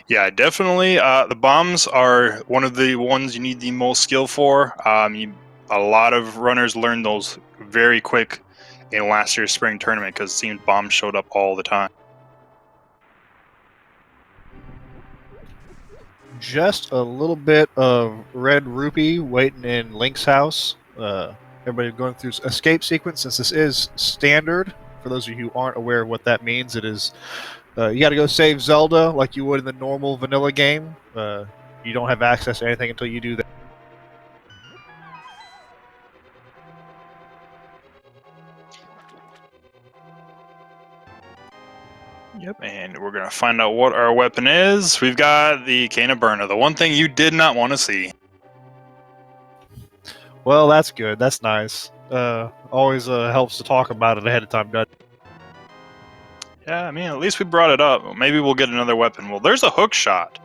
Yeah, definitely. The bombs are one of the ones you need the most skill for. A lot of runners learned those very quick in last year's spring tournament because it seemed bombs showed up all the time. Just a little bit of red rupee waiting in Link's house. Everybody going through escape sequence. Since this is standard, for those of you who aren't aware of what that means, it is you got to go save Zelda like you would in the normal vanilla game. You don't have access to anything until you do that. Yep, and we're gonna find out what our weapon is. We've got the Cane of Burner, the one thing you did not want to see. Well, that's good. That's nice. Always helps to talk about it ahead of time, doesn't it? Yeah, I mean, at least we brought it up. Maybe we'll get another weapon. Well, there's a hook shot.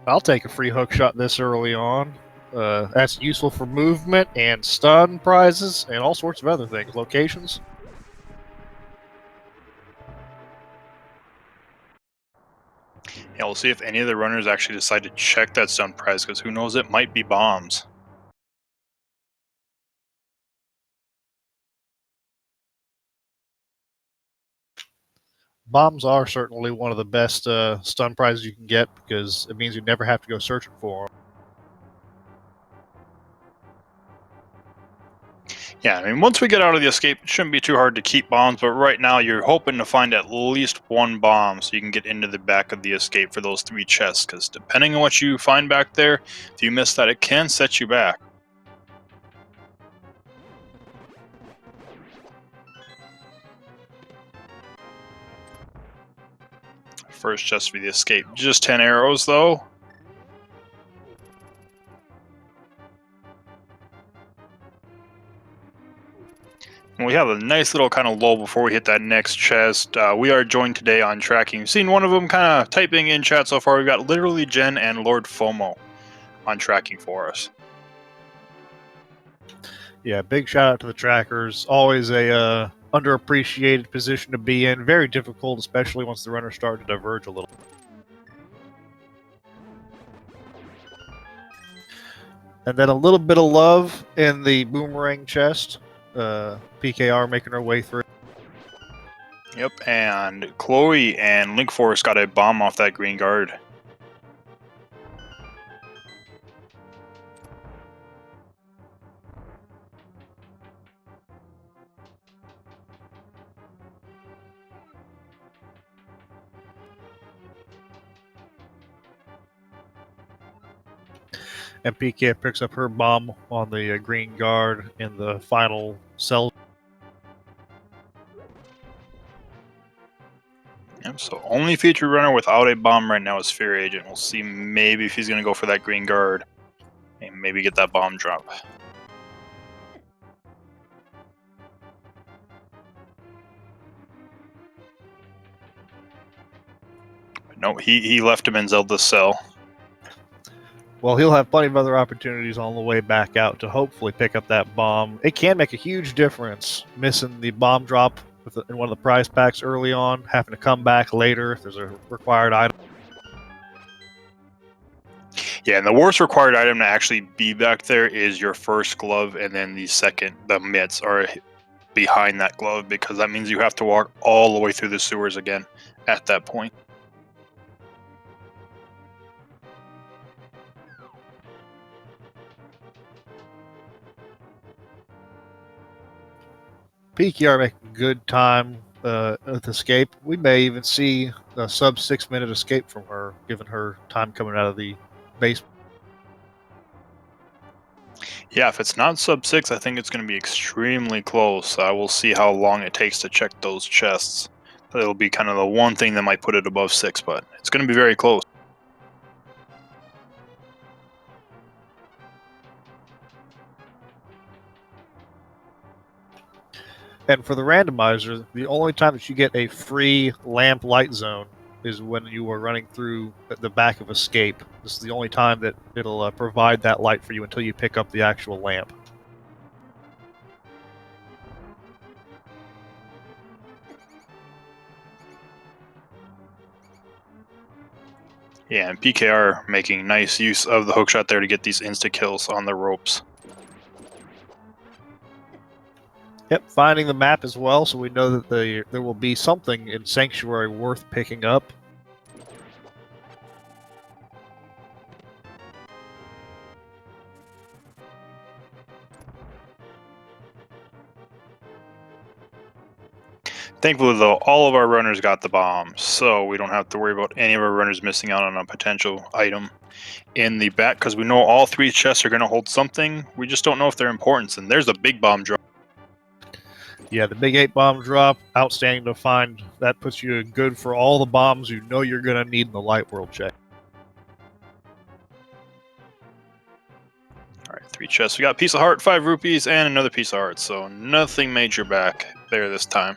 I'll take a free hook shot this early on. That's useful for movement and stun prizes and all sorts of other things. Locations. Yeah, we'll see if any of the runners actually decide to check that stun prize, because who knows, it might be bombs. Bombs are certainly one of the best stun prizes you can get because it means you never have to go searching for them. Yeah, I mean, once we get out of the escape, it shouldn't be too hard to keep bombs, but right now you're hoping to find at least one bomb so you can get into the back of the escape for those 3 chests, because depending on what you find back there, if you miss that, it can set you back. First chest for the escape, just 10 arrows though. And we have a nice little kind of lull before we hit that next chest. We are joined today on tracking. You've seen one of them kind of typing in chat so far. We've got literally Jen and Lord FOMO on tracking for us. Yeah, big shout out to the trackers. Always a underappreciated position to be in. Very difficult, especially once the runners start to diverge a little. And then a little bit of love in the boomerang chest. PKR making her way through. Yep, and Chloe and Link Force got a bomb off that green guard. And PK picks up her bomb on the green guard in the final cell. Yep, so only featured runner without a bomb right now is Fear Agent. We'll see maybe if he's going to go for that green guard and maybe get that bomb drop. But no, he left him in Zelda's cell. Well, he'll have plenty of other opportunities on the way back out to hopefully pick up that bomb. It can make a huge difference missing the bomb drop in one of the prize packs early on, having to come back later if there's a required item. Yeah, and the worst required item to actually be back there is your first glove, and then the second, the mitts, are behind that glove, because that means you have to walk all the way through the sewers again at that point. PKR making good time with escape. We may even see a sub 6 minute escape from her, given her time coming out of the base. Yeah, if it's not sub 6, I think it's going to be extremely close. We'll see how long it takes to check those chests. It'll be kind of the one thing that might put it above 6, but it's going to be very close. And for the randomizer, the only time that you get a free lamp light zone is when you are running through the back of escape. This is the only time that it'll provide that light for you until you pick up the actual lamp. Yeah, and PKR making nice use of the hookshot there to get these insta-kills on the ropes. Yep, finding the map as well, so we know that there will be something in Sanctuary worth picking up. Thankfully, though, all of our runners got the bombs, so we don't have to worry about any of our runners missing out on a potential item in the back, because we know all 3 chests are going to hold something. We just don't know if they're important, and there's a big bomb drop. Yeah, the big 8 bomb drop, outstanding to find. That puts you in good for all the bombs you know you're going to need in the Light World check. Alright, 3 chests. We got a piece of heart, 5 rupees, and another piece of heart, so nothing major back there this time.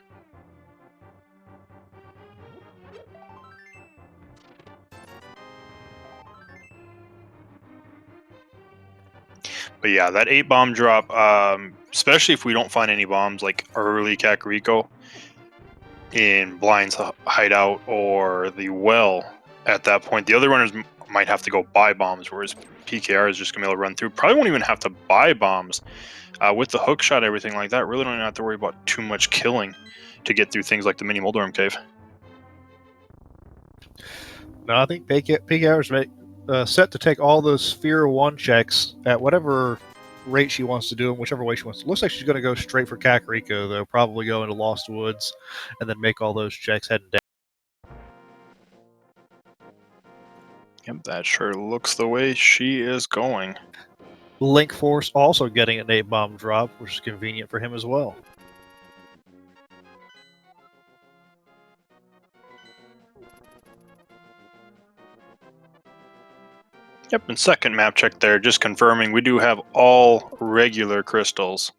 But yeah, that 8 bomb drop, especially if we don't find any bombs like early Kakariko in Blind's hideout or the well, at that point, the other runners might have to go buy bombs, whereas PKR is just going to be able to run through. Probably won't even have to buy bombs. With the hook shot, everything like that, really don't even have to worry about too much killing to get through things like the mini Moldorm Cave. No, I think PKR is set to take all those Sphere 1 checks at whatever rate she wants to do them, whichever way she wants to. Looks like she's going to go straight for Kakariko, though. Probably go into Lost Woods and then make all those checks heading down. Yep, that sure looks the way she is going. Link Force also getting an 8 bomb drop, which is convenient for him as well. Yep, and second map check there, just confirming we do have all regular crystals.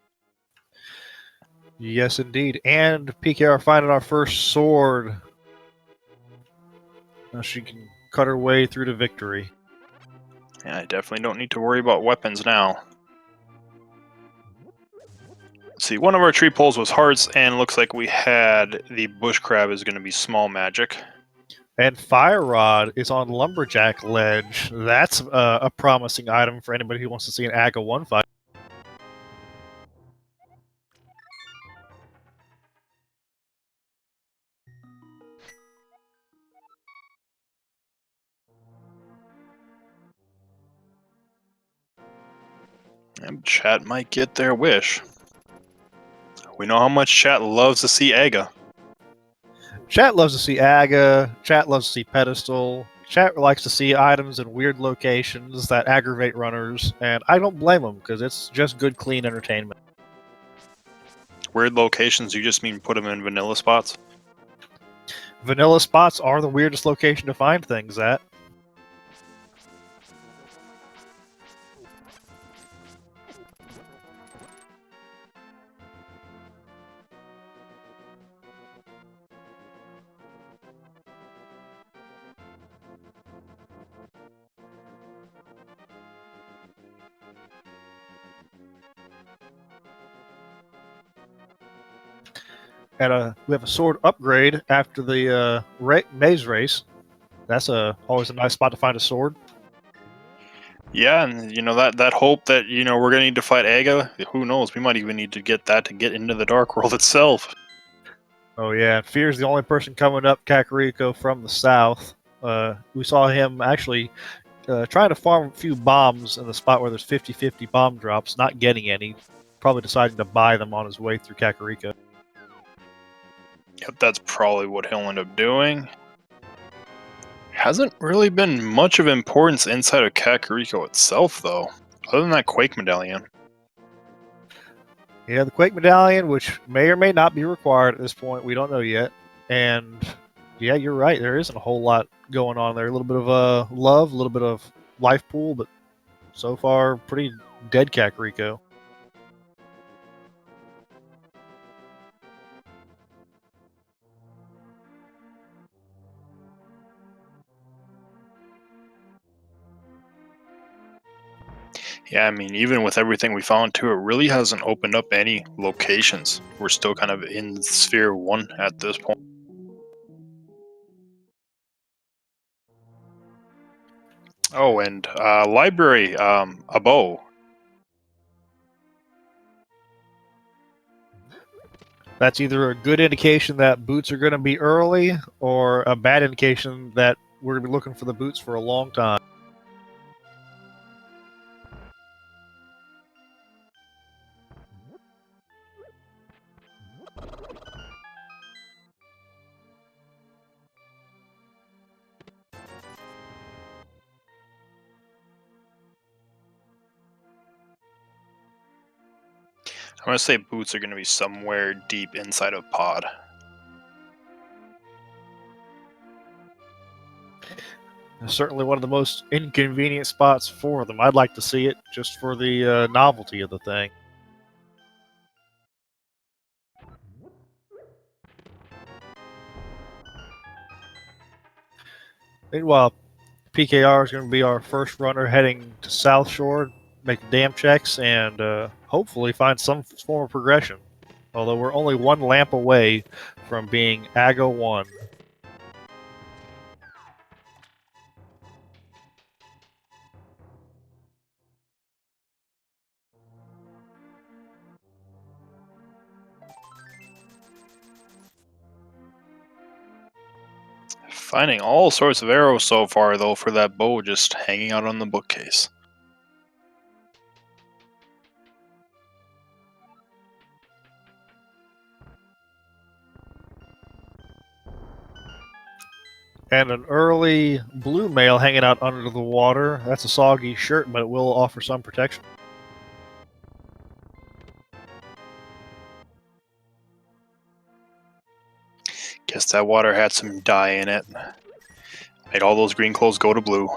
Yes, indeed. And PKR finding our first sword. Now she can cut her way through to victory. Yeah, I definitely don't need to worry about weapons now. Let's see, one of our tree poles was hearts, and looks like we had the bush crab is going to be small magic. And Fire Rod is on Lumberjack Ledge. That's a promising item for anybody who wants to see an AGA 1 fight. And chat might get their wish. We know how much chat loves to see AGA. Chat loves to see AGA. Chat loves to see Pedestal. Chat likes to see items in weird locations that aggravate runners, and I don't blame them because it's just good, clean entertainment. Weird locations, you just mean put them in vanilla spots? Vanilla spots are the weirdest location to find things at. And we have a sword upgrade after the maze race. That's always a nice spot to find a sword. Yeah, and you know that hope that we're gonna need to fight AGA. Who knows? We might even need to get that to get into the Dark World itself. Oh yeah, Fear's the only person coming up Kakariko from the south. We saw him actually trying to farm a few bombs in the spot where there's 50-50 bomb drops, not getting any. Probably deciding to buy them on his way through Kakariko. Yep, that's probably what he'll end up doing. Hasn't really been much of importance inside of Kakariko itself, though, other than that Quake Medallion. Yeah, the Quake Medallion, which may or may not be required at this point, we don't know yet. And yeah, you're right, there isn't a whole lot going on there. A little bit of love, a little bit of life pool, but so far, pretty dead Kakariko. Yeah, I mean, even with everything we found too, it really hasn't opened up any locations. We're still kind of in Sphere 1 at this point. Oh, and library, a bow. That's either a good indication that boots are going to be early, or a bad indication that we're going to be looking for the boots for a long time. I'm gonna say boots are gonna be somewhere deep inside of pod. It's certainly one of the most inconvenient spots for them. I'd like to see it just for the novelty of the thing. Meanwhile, PKR is going to be our first runner heading to South Shore, make the dam checks, and hopefully find some form of progression. Although we're only one lamp away from being AGA 1. Finding all sorts of arrows so far, though, for that bow just hanging out on the bookcase. And an early blue male hanging out under the water. That's a soggy shirt, but it will offer some protection. Guess that water had some dye in it. Made all those green clothes go to blue.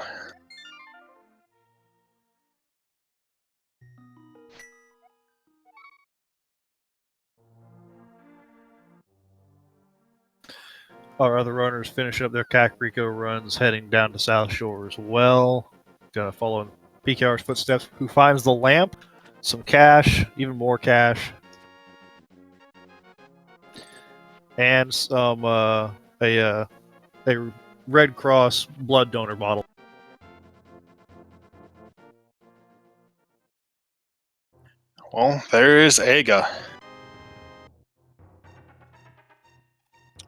Our other runners finishing up their Kakariko runs, heading down to South Shore as well. Gonna follow in PKR's footsteps. Who finds the lamp? Some cash, even more cash, and some a Red Cross blood donor bottle. Well, there is Aga.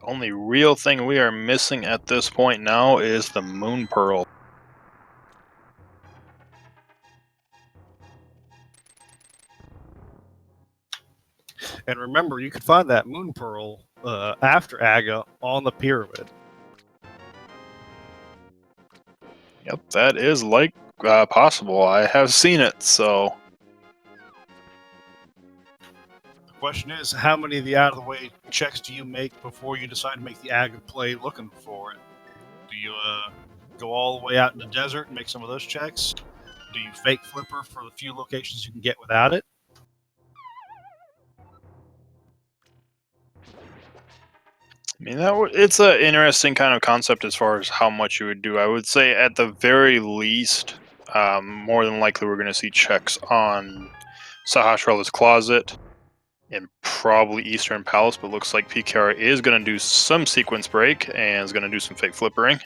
Only real thing we are missing at this point now is the Moon Pearl. And remember, you can find that moon pearl after Aga on the pyramid. Yep, that is like possible. I have seen it, so The question is, how many of the out of the way checks do you make before you decide to make the Aga play looking for it? Do you go all the way out in the desert and make some of those checks? Do you fake flipper for the few locations you can get without it? I mean it's an interesting kind of concept as far as how much you would do. I would say at the very least, more than likely we're going to see checks on Sahasrara's closet and probably Eastern Palace, but looks like PKR is going to do some sequence break and is going to do some fake flippering.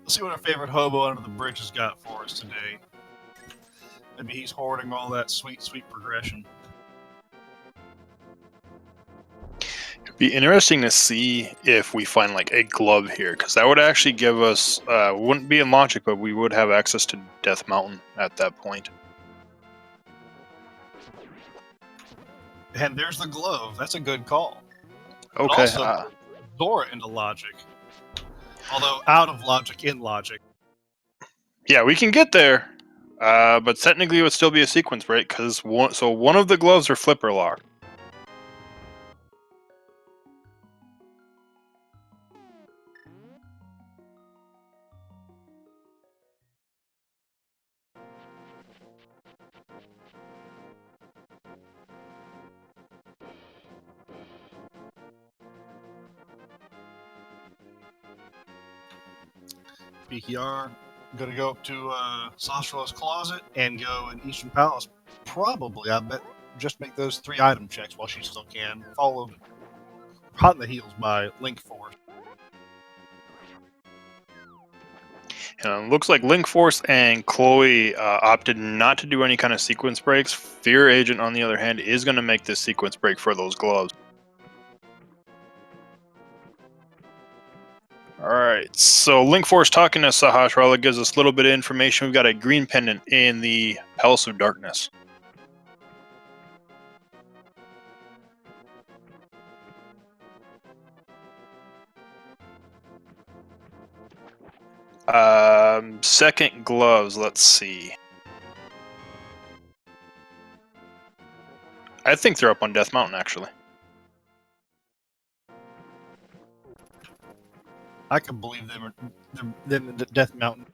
Let's see what our favorite hobo under the bridge has got for us today. Maybe he's hoarding all that sweet, sweet progression. It'd be interesting to see if we find like a glove here, because that would actually give us, wouldn't be in logic, but we would have access to Death Mountain at that point. And there's the glove. That's a good call. Okay. But also, Dora into logic. Although out of logic, in logic. Yeah, we can get there, but technically it would still be a sequence break because one of the gloves are flipper locked. PKR. Gonna go up to Sastro's closet and go in Eastern Palace. Probably, I bet, just make those 3 item checks while she still can. Followed hot in the heels by Link Force. Looks like Link Force and Chloe opted not to do any kind of sequence breaks. Fear Agent, on the other hand, is going to make this sequence break for those gloves. Alright, so Link Force talking to Sahasrara gives us a little bit of information. We've got a green pendant in the Palace of Darkness. Second gloves, let's see. I think they're up on Death Mountain, actually. I can believe them at Death Mountain.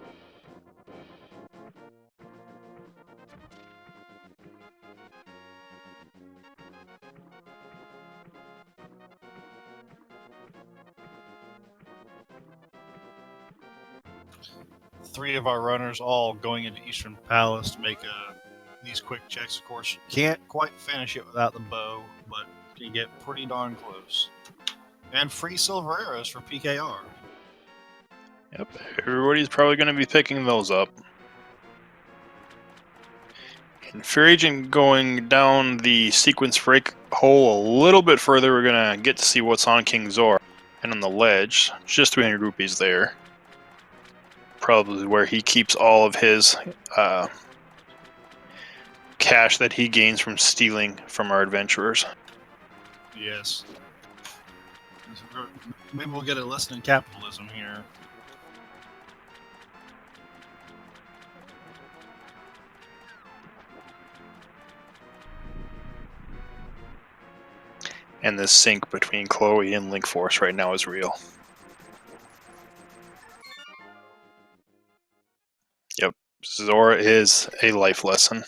Three of our runners all going into Eastern Palace to make these quick checks. Of course, can't quite finish it without the bow, but you get pretty darn close. And free silver arrows for PKR. Yep, everybody's probably going to be picking those up. And Fear Agent going down the sequence break hole a little bit further. We're going to get to see what's on King Zor. And on the ledge, just 300 rupees there. Probably where he keeps all of his cash that he gains from stealing from our adventurers. Yes. Maybe we'll get a lesson in capitalism here. And this sync between Chloe and Link Force right now is real. Yep, Zora is a life lesson.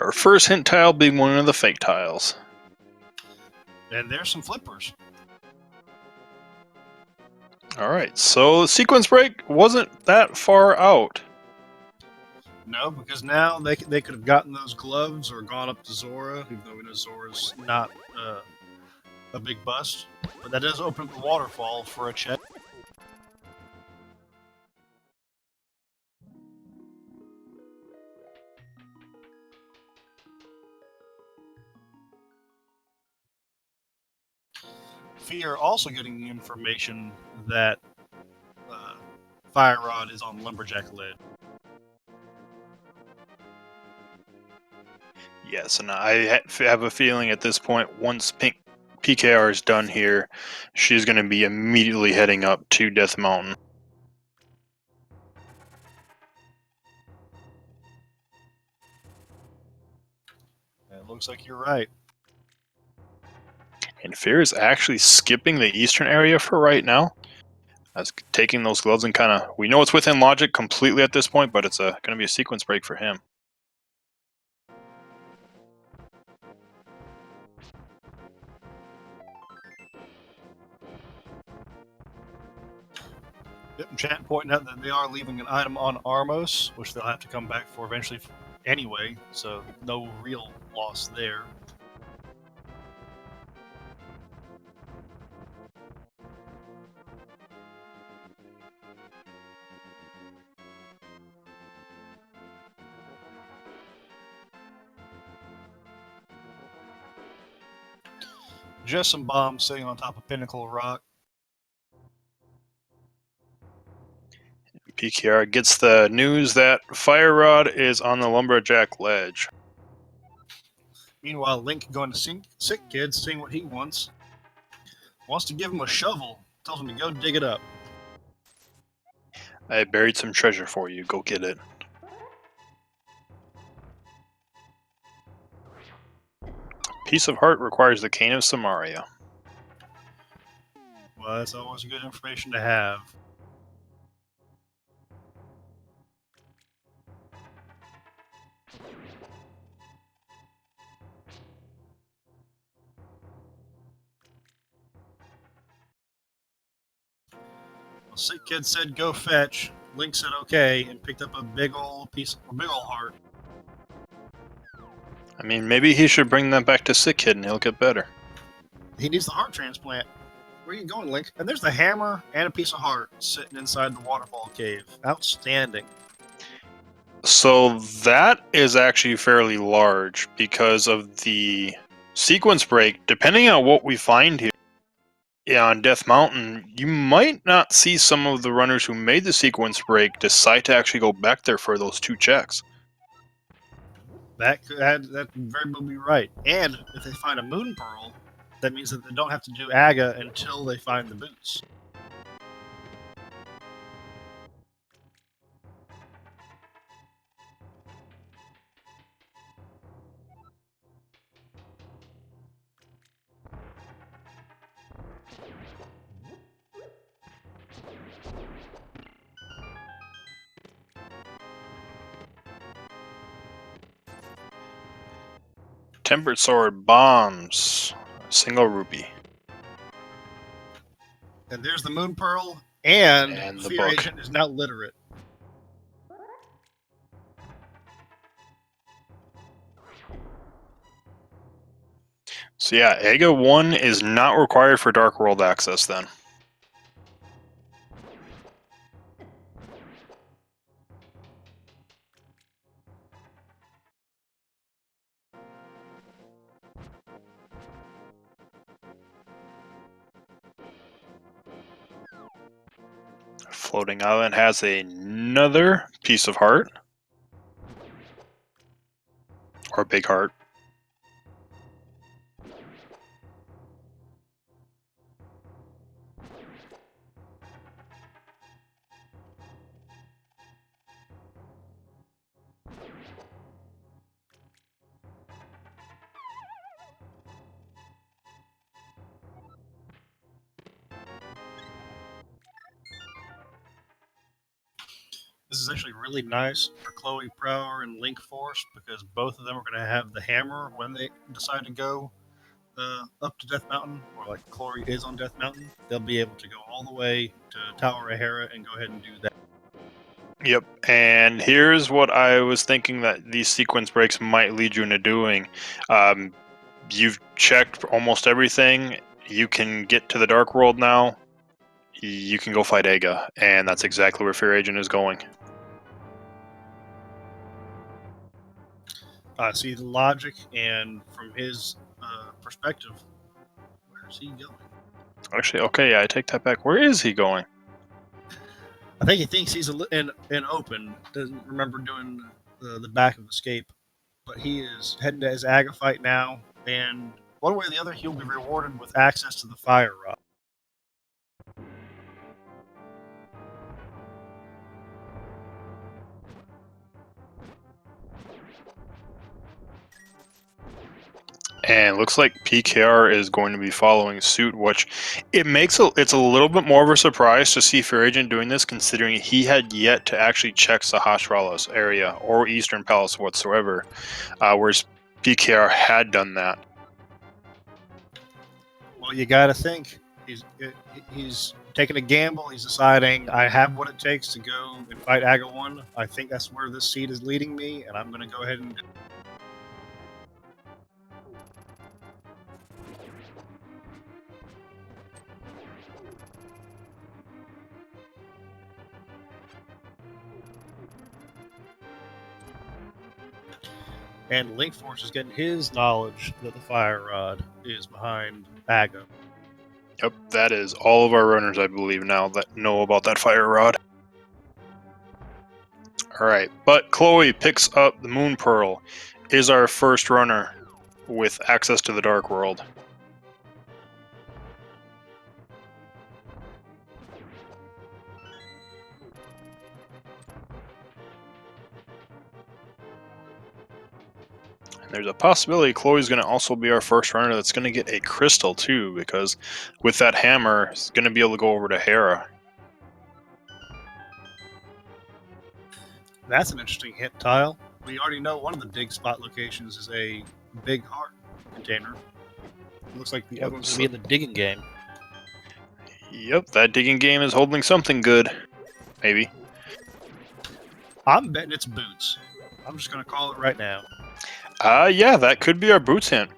Our first hint tile being one of the fake tiles. And there's some flippers. Alright, so the sequence break wasn't that far out. No, because now they could have gotten those gloves or gone up to Zora, even though we know Zora's not a big bust. But that does open up the waterfall for a check. Fear also getting the information that Fire Rod is on Lumberjack Lid. Yes, and I have a feeling at this point, once PKR is done here, she's going to be immediately heading up to Death Mountain. It looks like you're right. And Fear is actually skipping the eastern area for right now. As taking those gloves and kind of, we know it's within logic completely at this point, but it's going to be a sequence break for him. Yep, chat pointing out that they are leaving an item on Armos, which they'll have to come back for eventually anyway, so no real loss there. Just some bombs sitting on top of Pinnacle Rock. PKR gets the news that Fire Rod is on the Lumberjack Ledge. Meanwhile, Link going to Sick Kid, seeing what he wants. Wants to give him a shovel. Tells him to go dig it up. I buried some treasure for you. Go get it. Piece of Heart requires the Cane of Samaria. Well, that's always good information to have. Well, Sick Kid said go fetch. Link said okay and picked up a big old heart. I mean, maybe he should bring that back to Sick Kid and he'll get better. He needs the heart transplant. Where are you going, Link? And there's the hammer and a piece of heart sitting inside the waterfall cave. Outstanding. So that is actually fairly large because of the sequence break. Depending on what we find here on Death Mountain, you might not see some of the runners who made the sequence break decide to actually go back there for those 2 checks. That very well be right. And if they find a moon pearl, that means that they don't have to do Aga until they find the boots. Tempered Sword, bombs, single rupee. And there's the moon pearl, and the Fear book. Agent is now literate. So yeah, Aga 1 is not required for Dark World access then. Floating Island has another piece of heart. Or big heart. This is actually really nice for Chloe Prower and Link Force because both of them are going to have the hammer when they decide to go up to Death Mountain, or like Chloe is on Death Mountain. They'll be able to go all the way to Tower of Hera and go ahead and do that. Yep, and here's what I was thinking that these sequence breaks might lead you into doing. You've checked almost everything. You can get to the Dark World now. You can go fight Aga, and that's exactly where Fear Agent is going. I see the logic, and from his perspective, where's he going? Actually, okay, yeah, I take that back. Where is he going? I think he thinks he's in open. Doesn't remember doing the back of escape, but he is heading to his Aga fight now, and one way or the other, he'll be rewarded with access to the fire rod. And looks like PKR is going to be following suit, which it's a little bit more of a surprise to see Fear Agent doing this, considering he had yet to actually check Sahasralas area or Eastern Palace whatsoever, whereas PKR had done that. Well, you got to think he's taking a gamble. He's deciding I have what it takes to go and fight Aga 1. I think that's where this seed is leading me, and I'm going to go ahead and. And Link Force is getting his knowledge that the fire rod is behind Aga. Yep, that is all of our runners, I believe, now that know about that fire rod. Alright, but Chloe picks up the Moon Pearl, is our first runner with access to the Dark World. There's a possibility Chloe's going to also be our first runner that's going to get a crystal too, because with that hammer, it's going to be able to go over to Hera. That's an interesting hint tile. We already know one of the dig spot locations is a big heart container. It looks like the other one's going to be in the digging game. Yep, that digging game is holding something good. Maybe. I'm betting it's boots. I'm just gonna call it right now. Yeah, that could be our boots hint.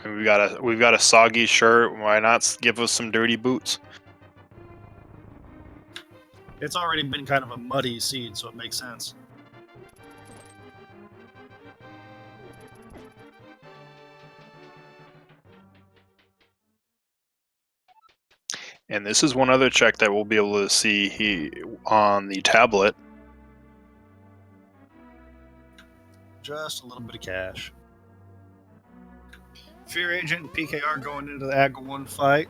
We've got a soggy shirt. Why not give us some dirty boots? It's already been kind of a muddy seed, so it makes sense. And this is one other check that we'll be able to see on the tablet. Just a little bit of cash. Fear Agent and PKR going into the Agile 1 fight.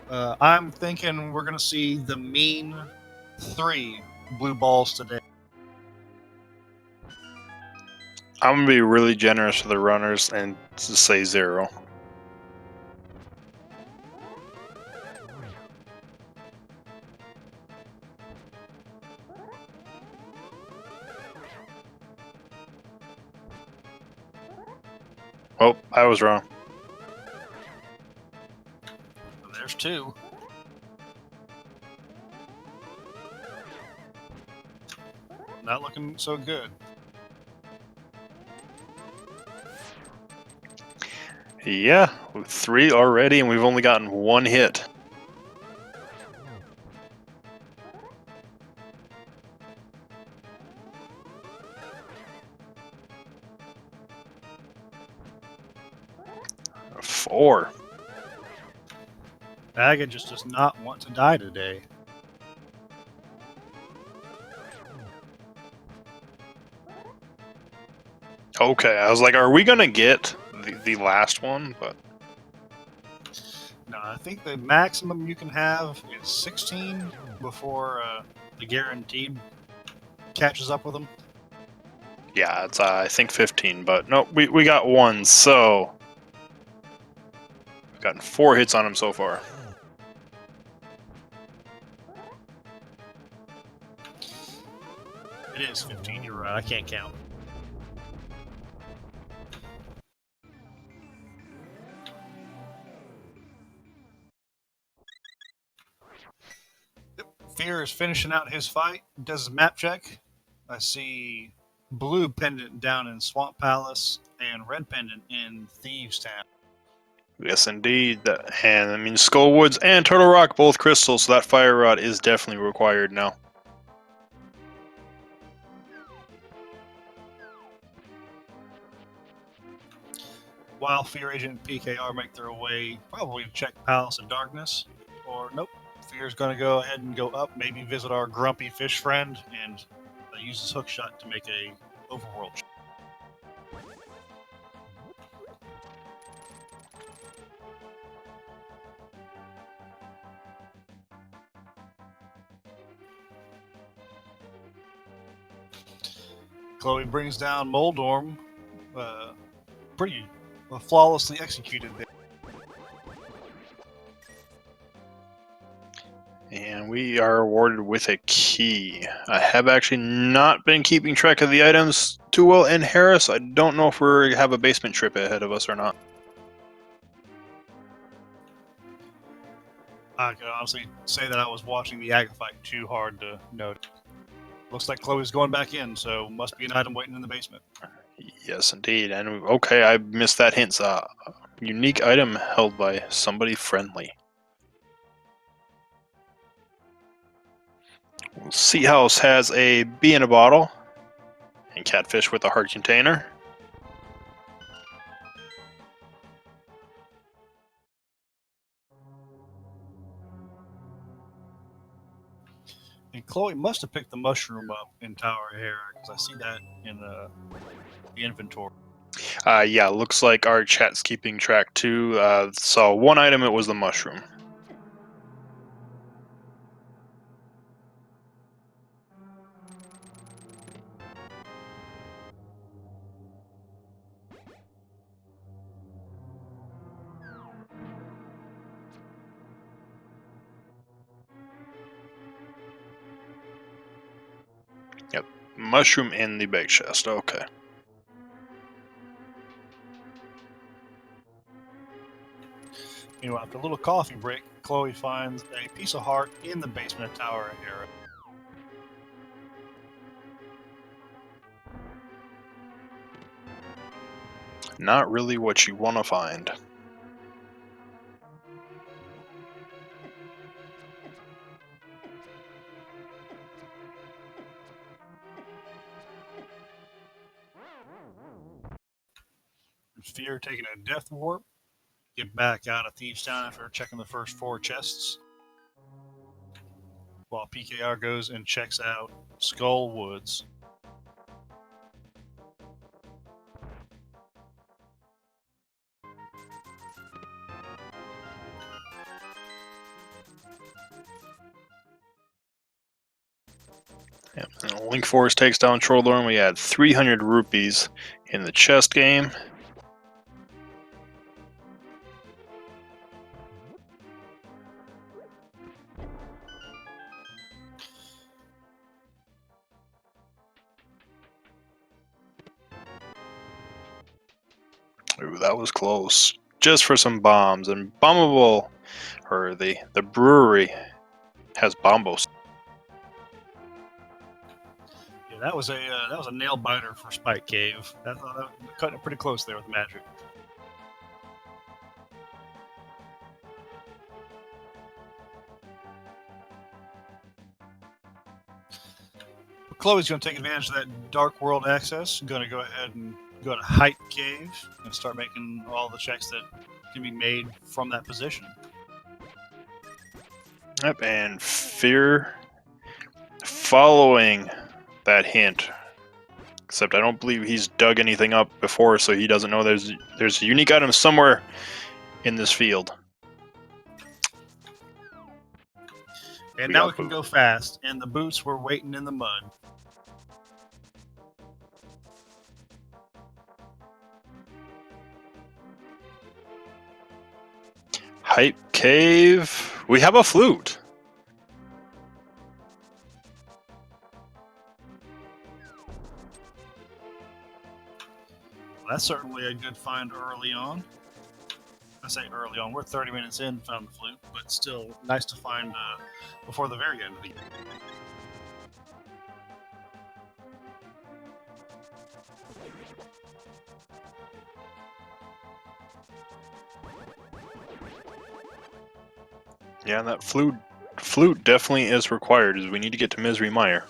I'm thinking we're going to see the mean 3 blue balls today. I'm going to be really generous to the runners and just say 0. Oh, I was wrong. There's 2. Not looking so good. Yeah, 3 already, and we've only gotten 1 hit. Four. Aga just does not want to die today. Okay, I was like, are we going to get the last one? But No, I think the maximum you can have is 16 before the guaranteed catches up with them. yeah, it's I think 15, but no, we got 1, so we've gotten 4 hits on him so far. It is 15, you're right, I can't count. Fear is finishing out his fight, does his map check. I see blue pendant down in Swamp Palace and red pendant in Thieves Town. Yes, indeed. And I mean, Skullwoods and Turtle Rock, both crystals, so that fire rod is definitely required now. While Fear Agent and PKR make their way, probably to check Palace of Darkness. Or, nope, Fear's going to go ahead and go up, maybe visit our grumpy fish friend, and use his hook shot to make a overworld shot. Chloe brings down Moldorm, pretty flawlessly executed there. And we are awarded with a key. I have actually not been keeping track of the items too well in Harris. I don't know if we have a basement trip ahead of us or not. I can honestly say that I was watching the Aga fight too hard to note. Looks like Chloe's going back in, so must be an item waiting in the basement. Yes, indeed. And okay, I missed that hint. Unique item held by somebody friendly. Sea House has a bee in a bottle and catfish with a hard container. And Chloe must have picked the mushroom up in Tower of Hera, because I see that in the inventory. Yeah, looks like our chat's keeping track too. So one item, it was the mushroom. Yep, mushroom in the bag chest. Okay. After a little coffee break, Chloe finds a piece of heart in the basement of Tower area. Not really what you want to find. Fear taking a death warp. Get back out of Thieves Town after checking the first 4 chests. While PKR goes and checks out Skull Woods. Yep. Link Force takes down Trollorn. We had 300 rupees in the chest game. Ooh, that was close. Just for some bombs. And Bombable, or the brewery, has bombos. Yeah, that was a nail biter for Spike Cave. That cutting it pretty close there with magic. Chloe's going to take advantage of that Dark World access. Going to go ahead and go to Hype Cave and start making all the checks that can be made from that position. Yep, and Fear following that hint. Except I don't believe he's dug anything up before, so he doesn't know there's a unique item somewhere in this field. And now we can go fast, and the boots were waiting in the mud. Hype Cave. We have a flute. Well, that's certainly a good find early on. I say early on. We're 30 minutes in, found the flute, but still nice to find before the very end of the year. Yeah, that flute definitely is required, as we need to get to Misery Mire.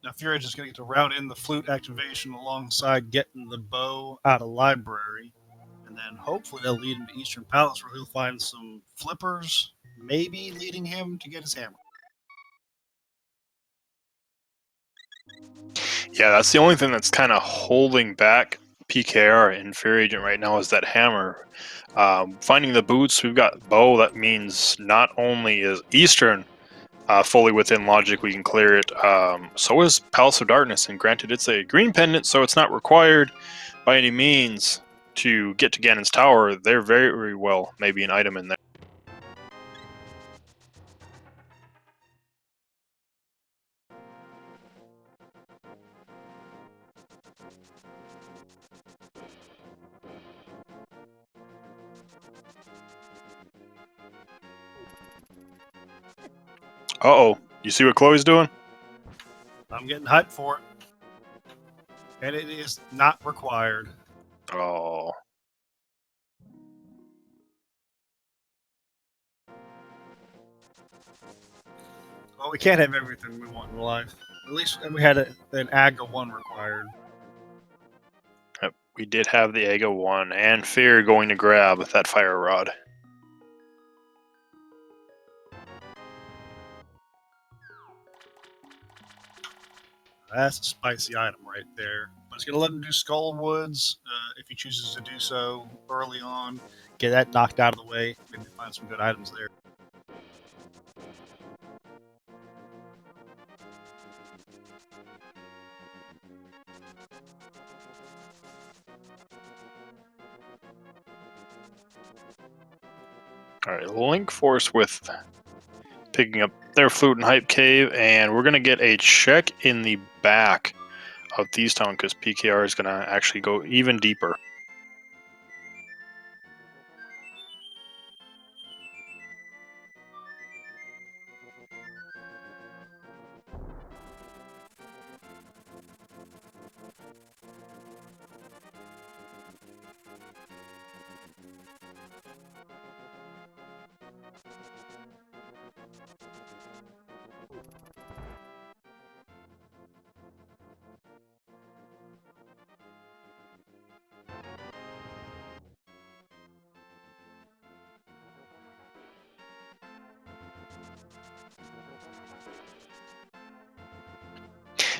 Now Fury is going to get to route in the flute activation alongside getting the bow out of library. And then hopefully that'll lead him to Eastern Palace where he'll find some flippers, maybe leading him to get his hammer. Yeah, that's the only thing that's kind of holding back PKR and Fear Agent right now is that hammer. Finding the boots, we've got bow. That means not only is Eastern fully within logic, we can clear it. So is Palace of Darkness, and granted, it's a green pendant, so it's not required by any means to get to Ganon's Tower. They're very well maybe an item in there. Uh-oh. You see what Chloe's doing? I'm getting hyped for it. And it is not required. Oh. Well, we can't have everything we want in life. At least we had an AGA 1 required. Yep, we did have the AGA 1, and Fear going to grab that fire rod. That's a spicy item right there. But it's going to let him do Skull Woods if he chooses to do so early on. Get that knocked out of the way. Maybe find some good items there. Alright, link force with picking up their flute and hype cave, and we're going to get a check in the back of these town because PKR is going to actually go even deeper.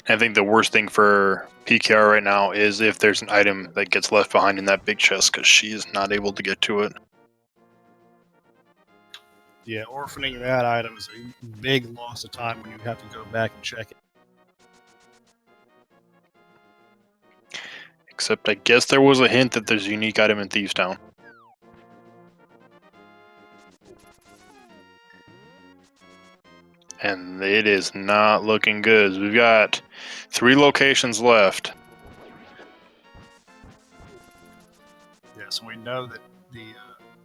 I think the worst thing for PKR right now is if there's an item that gets left behind in that big chest because she is not able to get to it. Yeah, orphaning that item is a big loss of time when you have to go back and check it. Except I guess there was a hint that there's a unique item in Thieves Town. And it is not looking good. We've got 3 locations left. Yeah, so we know that the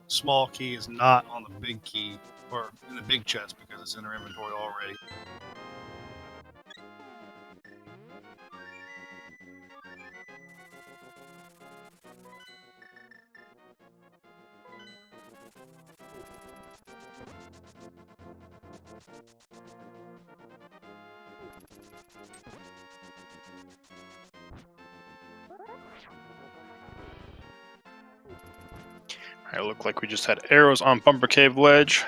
small key is not on the big key, or in the big chest, because it's in our inventory already. It looked like we just had arrows on Bumper Cave Ledge.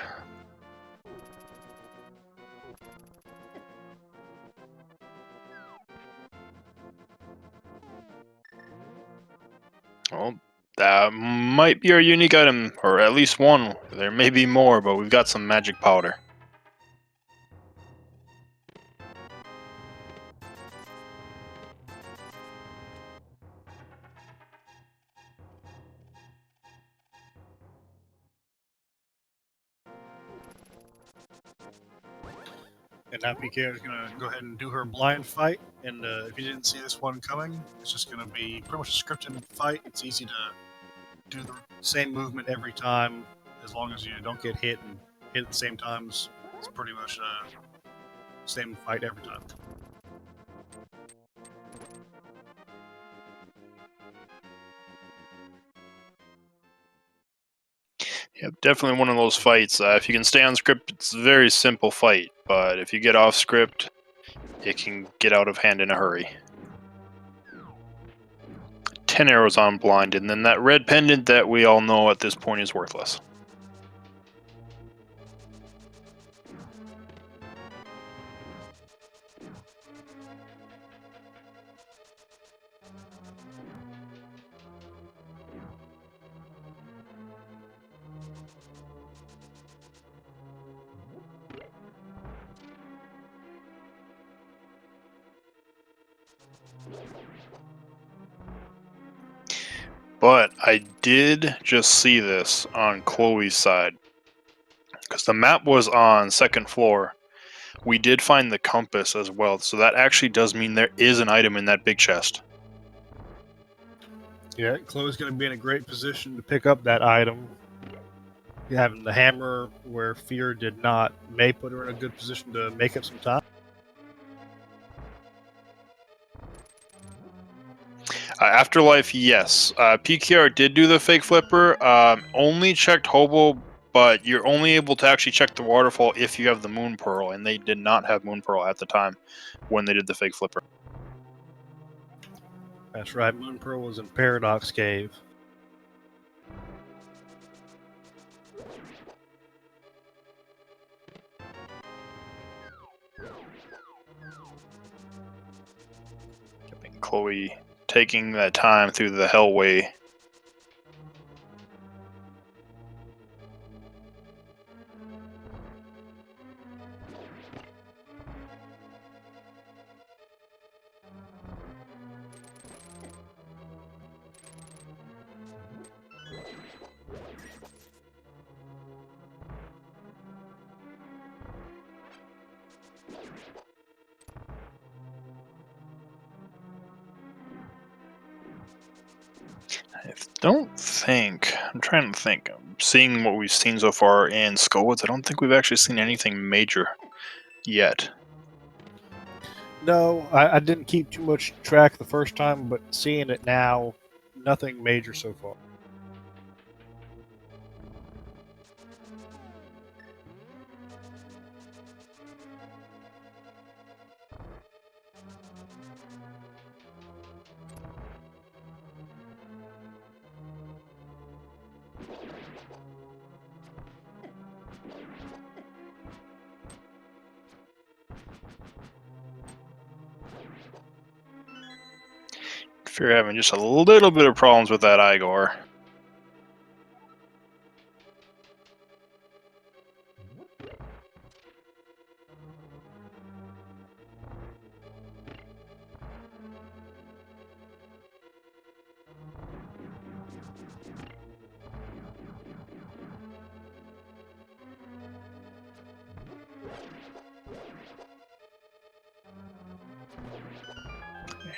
Well, that might be our unique item, or at least one. There may be more, but we've got some magic powder. And now PK is going to go ahead and do her blind fight. And if you didn't see this one coming, it's just going to be pretty much a scripted fight. It's easy to do the same movement every time, as long as you don't get hit and hit at the same times. It's pretty much same fight every time. Yep, definitely one of those fights. If you can stay on script, it's a very simple fight. But if you get off script, it can get out of hand in a hurry. 10 arrows on blind, and then that red pendant that we all know at this point is worthless. But I did just see this on Chloe's side. Because the map was on second floor. We did find the compass as well. So that actually does mean there is an item in that big chest. Yeah, Chloe's going to be in a great position to pick up that item. Having the hammer where Fear did not may put her in a good position to make up some time. Afterlife, yes. PKR did do the fake flipper. Only checked Hobo, but you're only able to actually check the waterfall if you have the Moon Pearl, and they did not have Moon Pearl at the time when they did the fake flipper. That's right, Moon Pearl was in Paradox Cave. Chloe taking that time through the Hellway. don't think. I'm trying to think. Seeing what we've seen so far in Skullwoods, I don't think we've actually seen anything major yet. No, I didn't keep too much track the first time, but seeing it now, nothing major so far. If you're having just a little bit of problems with that Igor.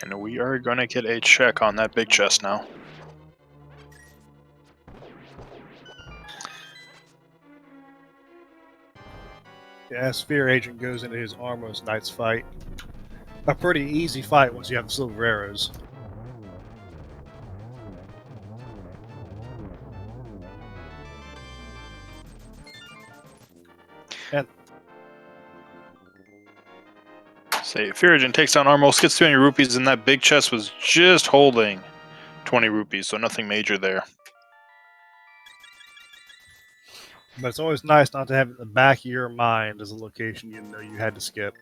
And we are going to get a check on that big chest now. Yeah, Sphere Agent goes into his Armos Knights fight. A pretty easy fight once you have the silver arrows. And Say, Firagen takes down Armos, gets 20 rupees, and that big chest was just holding 20 rupees, so nothing major there. but it's always nice not to have it in the back of your mind as a location you know you had to skip.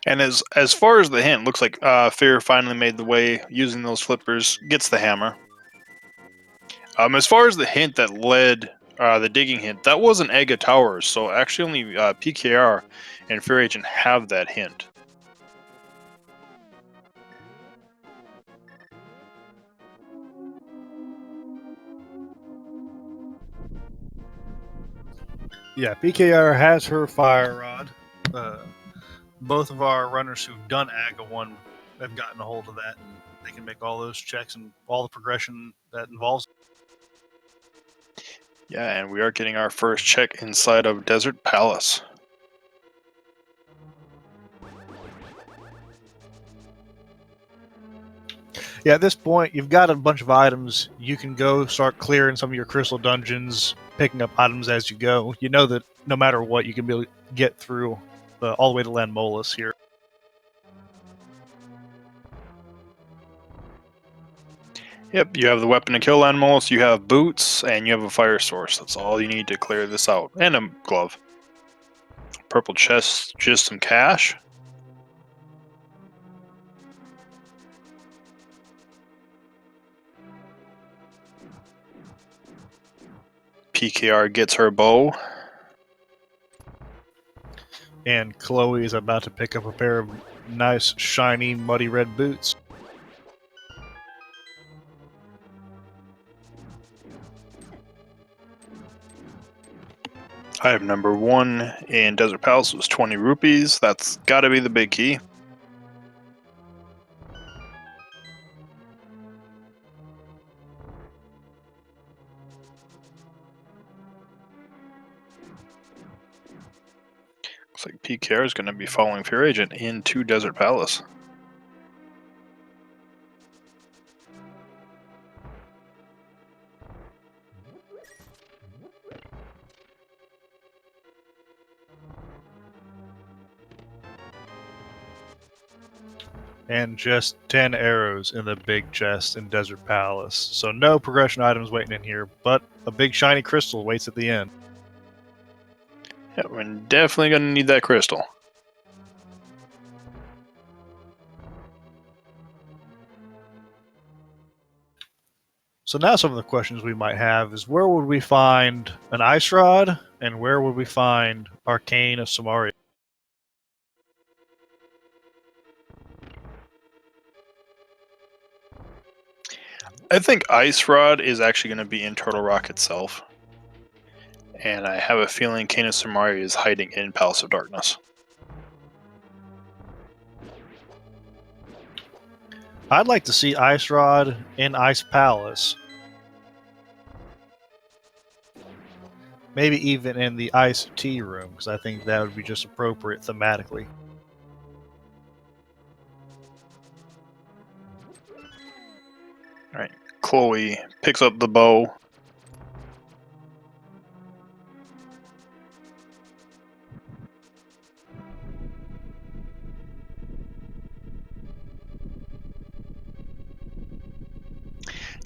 And as far as the hint, looks like Fear finally made the way using those flippers, gets the hammer. As far as the hint that led the digging hint, that was an egg of towers, so actually only PKR and Fear Agent have that hint. Yeah, PKR has her fire rod. Both of our runners who've done AGA 1 have gotten a hold of that, and they can make all those checks and all the progression that involves. Yeah, and we are getting our first check inside of Desert Palace. Yeah, at this point, you've got a bunch of items. You can go start clearing some of your crystal dungeons, picking up items as you go. You know that no matter what, you can be able to get through all the way to Land Molus here. Yep, you have the weapon to kill animals, you have boots, and you have a fire source. That's all you need to clear this out. And a glove. Purple chest, just some cash. PKR gets her bow. And Chloe is about to pick up a pair of nice, shiny, muddy red boots. Item number 1 in Desert Palace was 20 rupees. That's gotta be the big key. Looks like PKR is going to be following Fear Agent into Desert Palace. And just 10 arrows in the big chest in Desert Palace. So no progression items waiting in here, but a big shiny crystal waits at the end. Yeah, we're definitely going to need that crystal. So now some of the questions we might have is where would we find an Ice Rod, and where would we find Arcane of Samaria? I think Ice Rod is actually going to be in Turtle Rock itself. And I have a feeling Cane of Samaria is hiding in Palace of Darkness. I'd like to see Ice Rod in Ice Palace. Maybe even in the Ice Tea Room, because I think that would be just appropriate thematically. Alright, Chloe picks up the bow.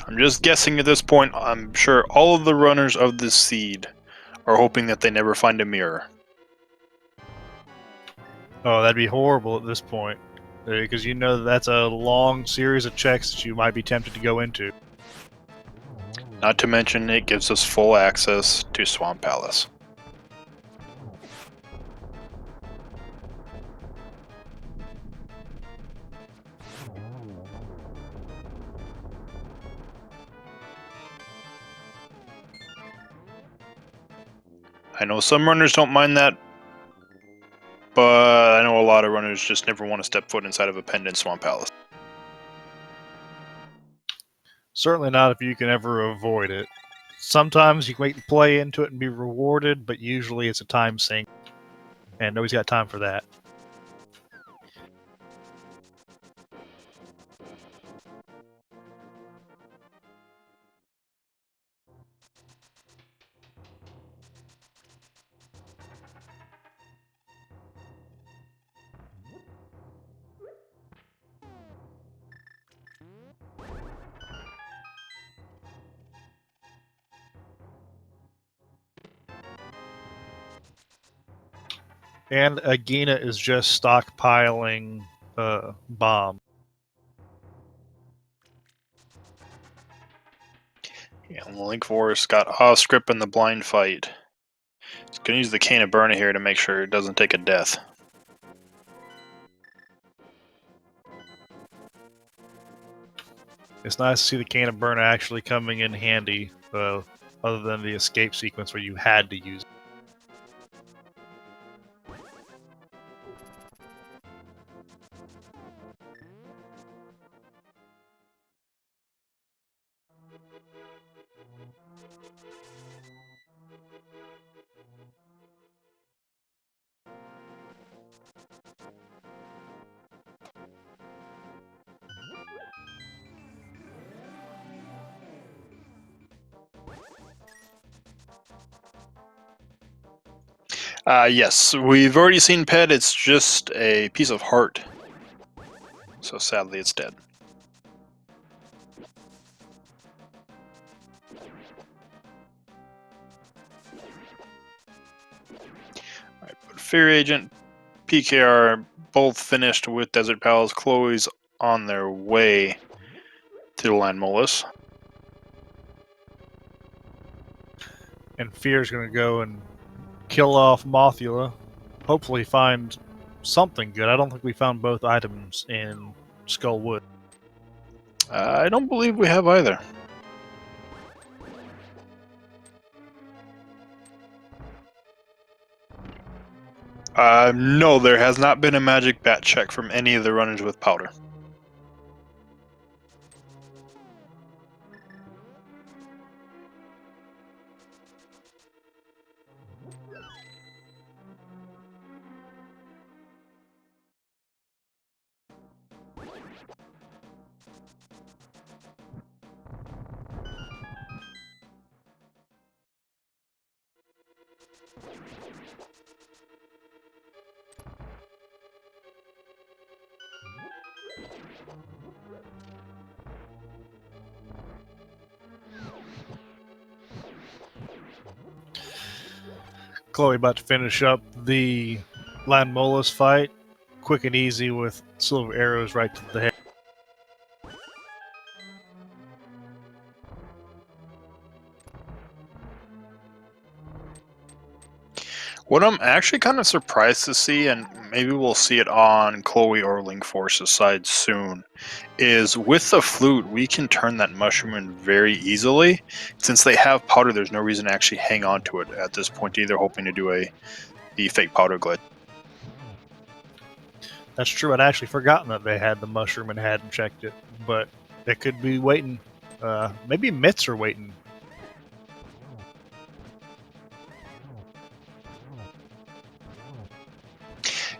I'm just guessing at this point. I'm sure all of the runners of this seed are hoping that they never find a mirror. Oh, that'd be horrible at this point, because you know that's a long series of checks that you might be tempted to go into. Not to mention, it gives us full access to Swamp Palace. I know some runners don't mind that, but I know a lot of runners just never want to step foot inside of a pendant Swamp Palace. Certainly not if you can ever avoid it. Sometimes you can make the play into it and be rewarded, but usually it's a time sink, and nobody's got time for that. And Agina is just stockpiling bomb. Yeah, Link Forest got Oscrip in the blind fight. He's gonna use the Cane of Burna here to make sure it doesn't take a death. It's nice to see the Cane of Burna actually coming in handy, other than the escape sequence where you had to use it. Yes, we've already seen Pet. It's just a piece of heart. So sadly, it's dead. Alright, but Fear Agent, PKR, both finished with Desert Palace. Chloe's on their way to the Land Molus. And Fear's going to go and kill off Mothula. Hopefully find something good. I don't think we found both items in Skull Wood. I don't believe we have either. No, there has not been a magic bat check from any of the runners with powder. Chloe about to finish up the Land Molus fight. Quick and easy with silver arrows right to the head. What I'm actually kind of surprised to see, and maybe we'll see it on Chloe or Link Force's side soon, is with the flute, we can turn that mushroom in very easily. Since they have powder, there's no reason to actually hang on to it at this point either, hoping to do the fake powder glitch. That's true. I'd actually forgotten that they had the mushroom and hadn't checked it, but they could be waiting. Maybe Mitts are waiting.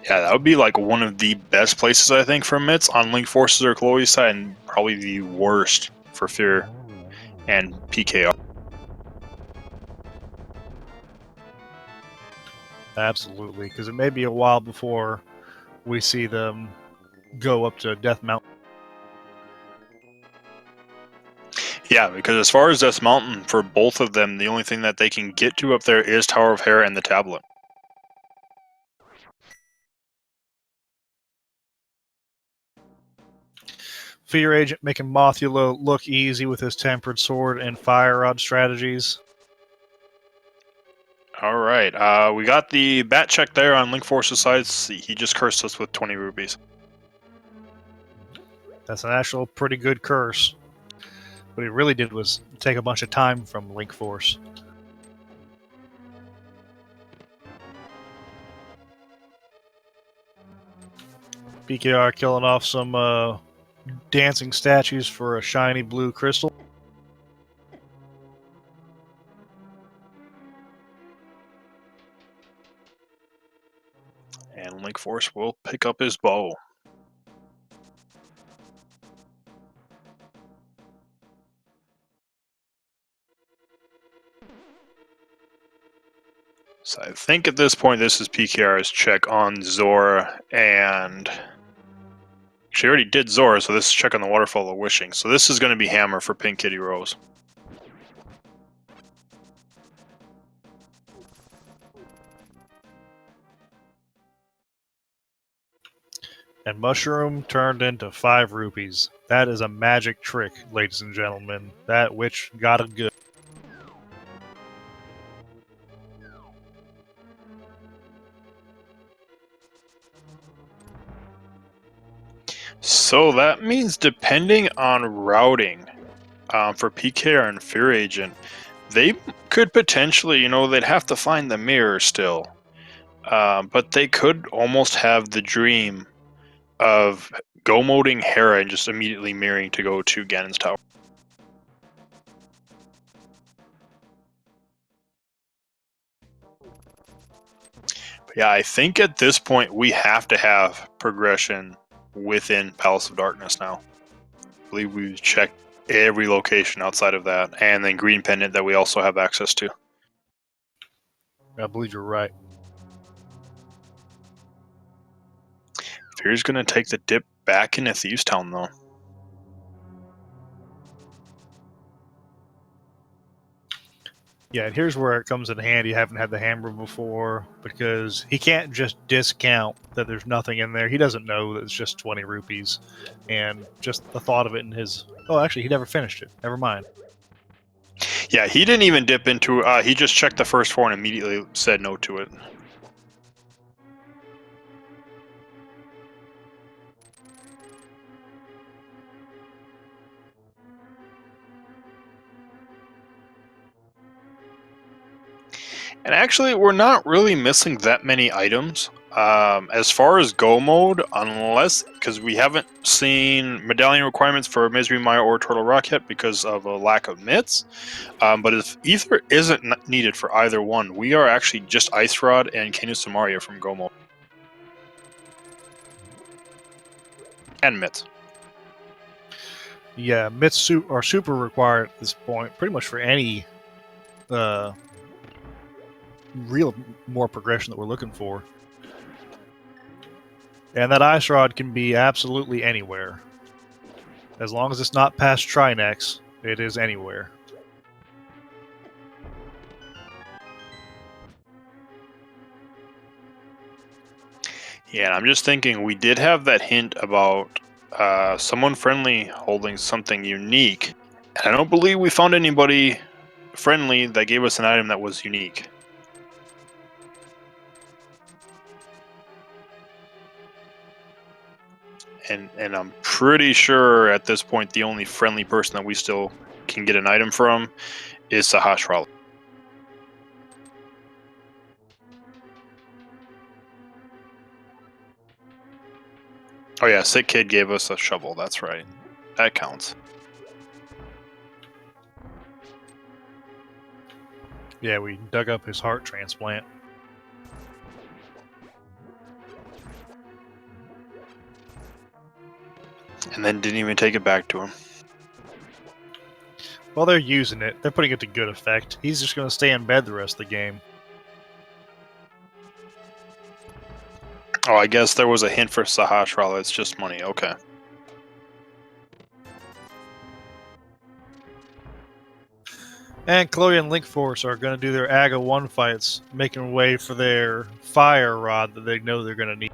Yeah, that would be like one of the best places, I think, for Mitts on Link Forces or Chloe's side, and probably the worst for Fear and PKR. Absolutely, because it may be a while before we see them go up to Death Mountain. Yeah, because as far as Death Mountain, for both of them, the only thing that they can get to up there is Tower of Hera and the tablet. Fear Agent making Mothula look easy with his Tempered Sword and Fire Rod strategies. Alright, we got the bat check there on Link Force's side. He just cursed us with 20 rupees. That's an actual pretty good curse. What he really did was take a bunch of time from Link Force. PKR killing off some dancing statues for a shiny blue crystal. And Link Force will pick up his bow. So I think at this point this is PKR's check on Zora, and she already did Zora, so this is check on the Waterfall of Wishing. So this is going to be Hammer for Pink Kitty Rose. And Mushroom turned into 5 rupees. That is a magic trick, ladies and gentlemen. That witch got it good. So that means depending on routing for PKR and Fear Agent, they could potentially, they'd have to find the mirror still. But they could almost have the dream of go-moding Hera and just immediately mirroring to go to Ganon's Tower. But yeah, I think at this point we have to have progression within Palace of Darkness now. I believe we've checked every location outside of that, and then Green Pendant that we also have access to. I believe you're right. Fear's gonna take the dip back into Thieves Town though. Yeah, and here's where it comes in handy. You haven't had the hammer before, because he can't just discount that there's nothing in there. He doesn't know that it's just 20 rupees. And just the thought of it in his... Oh, actually, he never finished it. Never mind. Yeah, he didn't even dip into... he just checked the first 4 and immediately said no to it. And actually, we're not really missing that many items. As far as go mode, unless, because we haven't seen medallion requirements for Misery Maya or Turtle Rock yet because of a lack of mitts. But if either isn't needed for either one, we are actually just Ice Rod and Kenu Samaria from go mode. And mitts. Yeah, mitts are super required at this point, pretty much for any real more progression that we're looking for. And that Ice Rod can be absolutely anywhere. As long as it's not past Trinex, it is anywhere. Yeah, I'm just thinking we did have that hint about someone friendly holding something unique. And I don't believe we found anybody friendly that gave us an item that was unique. And I'm pretty sure at this point the only friendly person that we still can get an item from is Sahasrara. Oh yeah, Sick Kid gave us a shovel, that's right. That counts. Yeah, we dug up his heart transplant. And then didn't even take it back to him. Well, they're using it. They're putting it to good effect. He's just going to stay in bed the rest of the game. Oh, I guess there was a hint for Sahasrara, it's just money, okay. And Chloe and Link Force are going to do their AGA 1 fights, making way for their fire rod that they know they're going to need.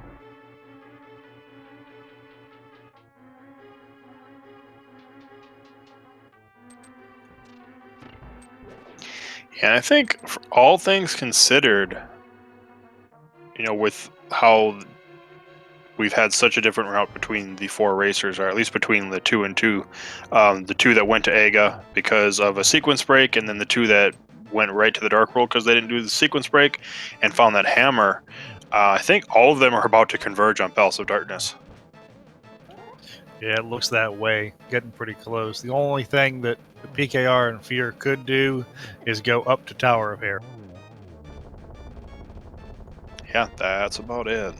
And I think, for all things considered, you know, with how we've had such a different route between the 4 racers, or at least between the 2 and 2, the 2 that went to AGA because of a sequence break, and then the 2 that went right to the Dark World because they didn't do the sequence break and found that hammer. I think all of them are about to converge on Palace of Darkness. Yeah, it looks that way. Getting pretty close. The only thing that the PKR and Fear could do is go up to Tower of Hair. Yeah, that's about it.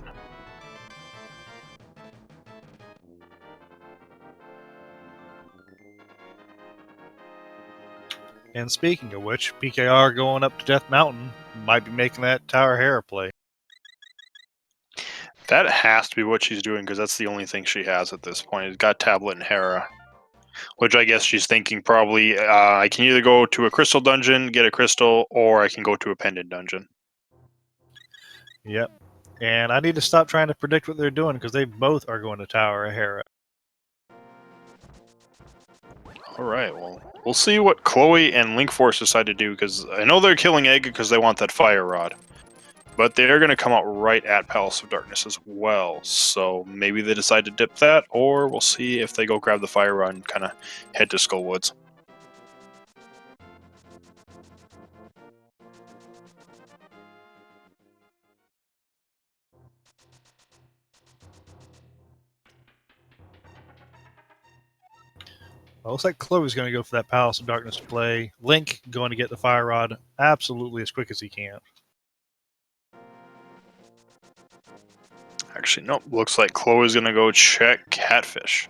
And speaking of which, PKR going up to Death Mountain might be making that Tower of Hair play. That has to be what she's doing because that's the only thing she has at this point. It's got Tablet and Hera. Which I guess she's thinking probably I can either go to a crystal dungeon, get a crystal, or I can go to a pendant dungeon. Yep. And I need to stop trying to predict what they're doing because they both are going to Tower of Hera. Alright, well, we'll see what Chloe and Link Force decide to do, because I know they're killing Egg because they want that fire rod. But they're going to come out right at Palace of Darkness as well, so maybe they decide to dip that, or we'll see if they go grab the fire rod and kind of head to Skullwoods. Well, looks like Chloe's going to go for that Palace of Darkness play. Link going to get the fire rod absolutely as quick as he can. Actually, nope, looks like Chloe's going to go check Catfish.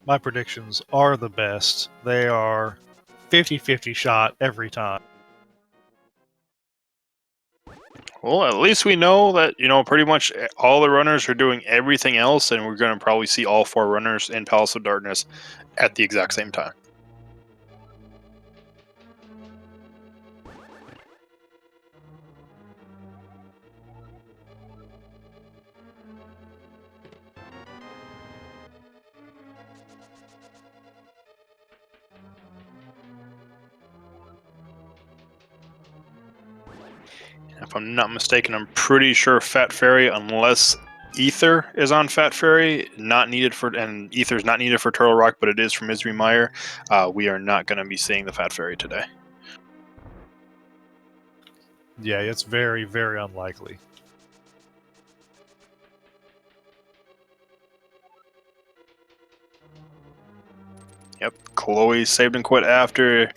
My predictions are the best. They are 50-50 shot every time. Well, at least we know that, you know, pretty much all the runners are doing everything else, and we're going to probably see all 4 runners in Palace of Darkness at the exact same time. If I'm not mistaken, I'm pretty sure Fat Fairy, unless Ether is on Fat Fairy, not needed for, and Ether's not needed for Turtle Rock, but it is from Misery Mire. We are not going to be seeing the Fat Fairy today. Yeah, it's very, very unlikely. Yep, Chloe saved and quit after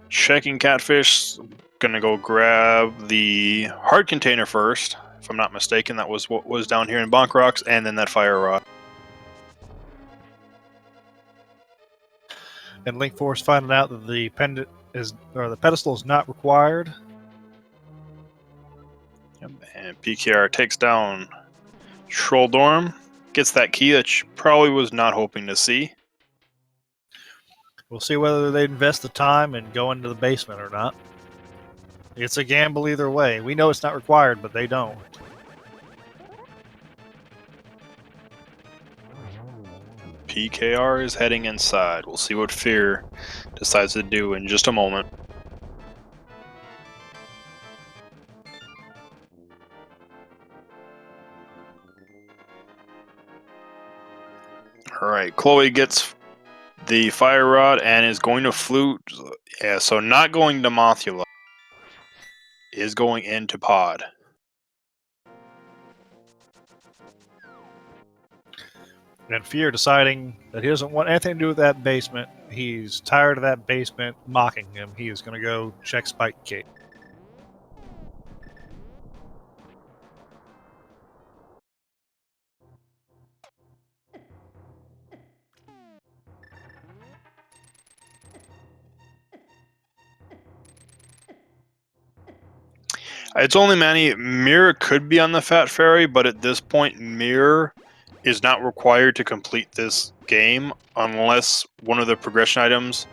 checking Catfish. Gonna go grab the heart container first. If I'm not mistaken, that was what was down here in Bonk Rocks, and then that fire rod. And Link Force finding out that the pendant is, or the pedestal is not required. Yep. And PKR takes down Trolldorm, gets that key that she probably was not hoping to see. We'll see whether they invest the time and go into the basement or not. It's a gamble either way. We know it's not required, but they don't. PKR is heading inside. We'll see what Fear decides to do in just a moment. Alright, Chloe gets the fire rod and is going to flute. Yeah, so not going to Mothula. Is going into pod. And Fear deciding that he doesn't want anything to do with that basement. He's tired of that basement mocking him. He is going to go check Spike Gate. It's only Manny. Mirror could be on the Fat Fairy, but at this point, Mirror is not required to complete this game unless one of the progression items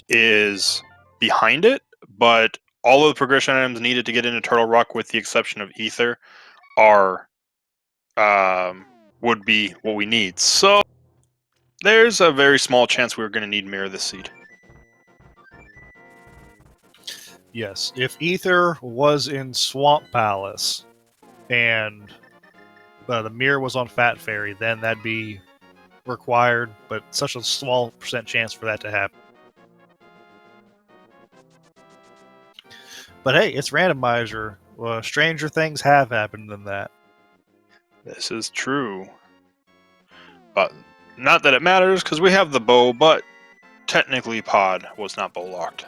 is behind it. But all of the progression items needed to get into Turtle Rock, with the exception of Ether, are would be what we need. So there's a very small chance we're going to need Mirror this seed. Yes, if Ether was in Swamp Palace and the mirror was on Fat Fairy, then that'd be required, but such a small percent chance for that to happen. But hey, it's randomizer. Stranger things have happened than that. This is true. But not that it matters, because we have the bow, but technically pod was not bow locked.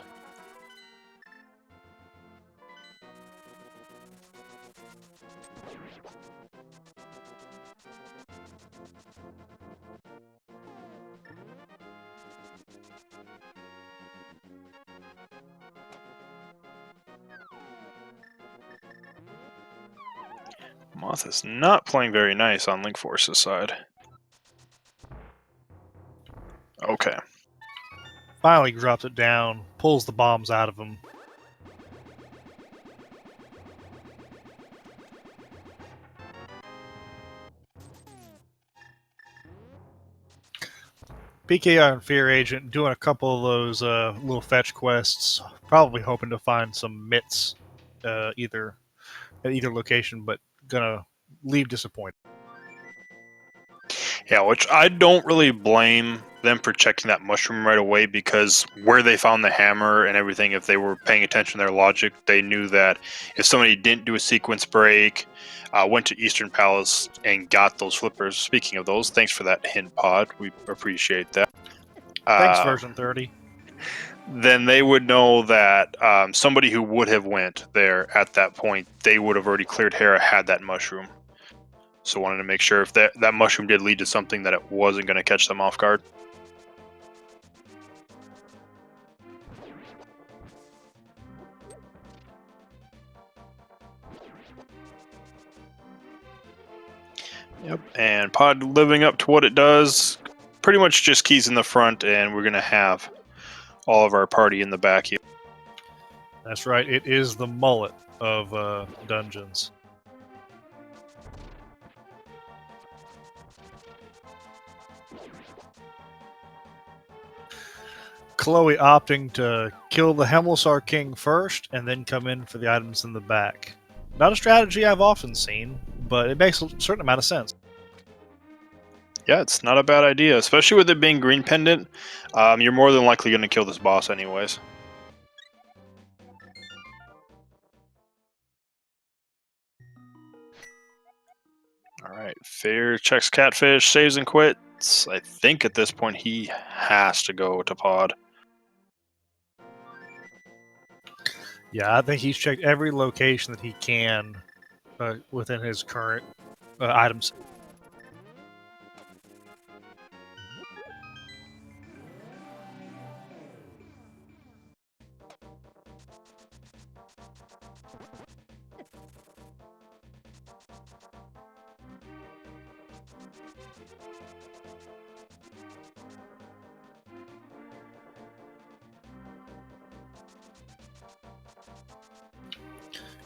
Moth is not playing very nice on Link Force's side. Okay. Finally drops it down, pulls the bombs out of him. PKR and Fear Agent doing a couple of those little fetch quests, probably hoping to find some mitts either at either location, but gonna leave disappointed. Yeah, which I don't really blame them for checking that mushroom right away, because where they found the hammer and everything, if they were paying attention to their logic, they knew that if somebody didn't do a sequence break, went to Eastern Palace and got those flippers. Speaking of those, thanks for that hint, Pod. We appreciate that. Thanks, version 30. Then they would know that somebody who would have went there at that point, they would have already cleared Hera, had that mushroom. So wanted to make sure if that mushroom did lead to something, that it wasn't going to catch them off guard. Yep, and Pod living up to what it does, pretty much just keys in the front, and we're going to have all of our party in the back here. That's right, it is the mullet of dungeons. Chloe opting to kill the Hemelsar King first and then come in for the items in the back. Not a strategy I've often seen, but it makes a certain amount of sense. Yeah, it's not a bad idea, especially with it being green pendant. You're more than likely going to kill this boss anyways. Alright, Fair checks Catfish, saves and quits. I think at this point he has to go to Pod. Yeah, I think he's checked every location that he can within his current items.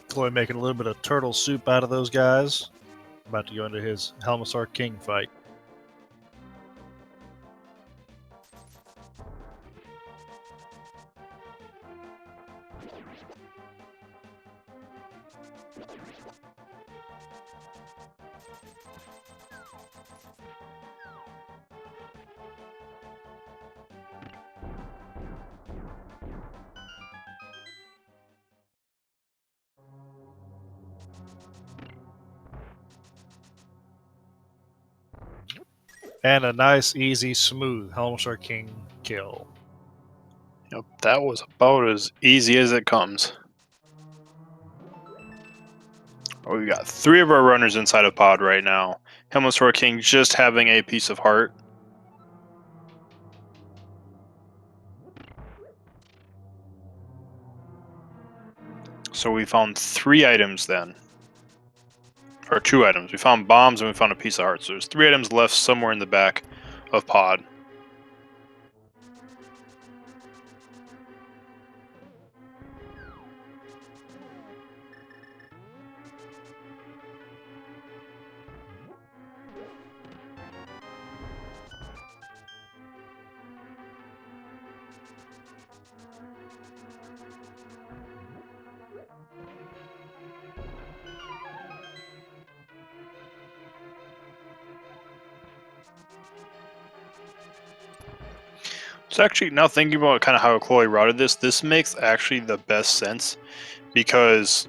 Chloe making a little bit of turtle soup out of those guys. About to go into his Helmasar King fight. And a nice, easy, smooth Helmstar King kill. Yep, that was about as easy as it comes. We got 3 of our runners inside of pod right now. Helmstar King just having a piece of heart. So we found 3 items then. Or 2 items. We found bombs and we found a piece of heart. So there's 3 items left somewhere in the back of pod. So actually, now thinking about kind of how Chloe routed this makes actually the best sense, because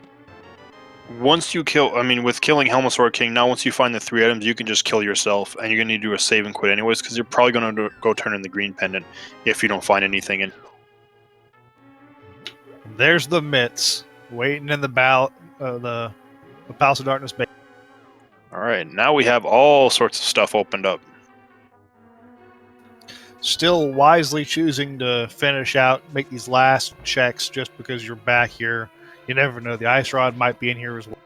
once you kill, I mean, with killing Helmstar King, now once you find the 3 items, you can just kill yourself, and you're gonna need to do a save and quit anyways, because you're probably gonna go turn in the green pendant if you don't find anything. And There's the mitts waiting in the Palace of Darkness base. all right, now we have all sorts of stuff opened up. Still wisely choosing to finish out, make these last checks just because you're back here. You never know, the ice rod might be in here as well.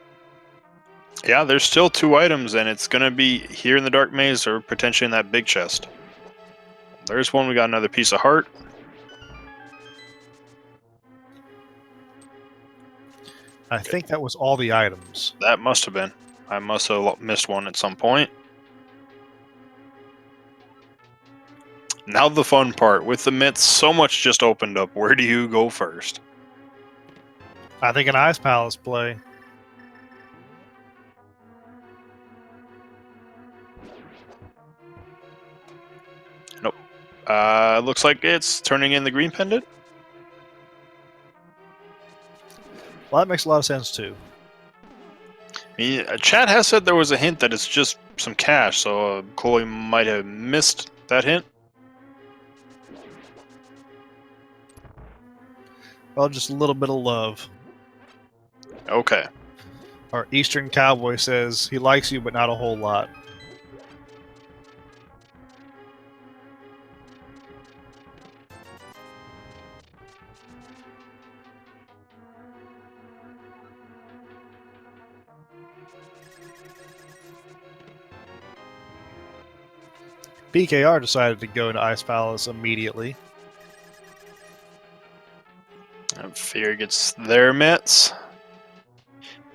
Yeah, there's still 2 items, and it's gonna be here in the dark maze or potentially in that big chest. There's one. We got another piece of heart. I think that was all the items. That must have been. I must have missed one at some point. Now the fun part. With the mitts, so much just opened up. Where do you go first? I think an Ice Palace play. Nope. Looks like it's turning in the green pendant. Well, that makes a lot of sense too. I mean, chat has said there was a hint that it's just some cash, so Chloe might have missed that hint. Well, just a little bit of love. Okay. Our Eastern Cowboy says he likes you, but not a whole lot. PKR decided to go into Ice Palace immediately. And Fear gets their mitts.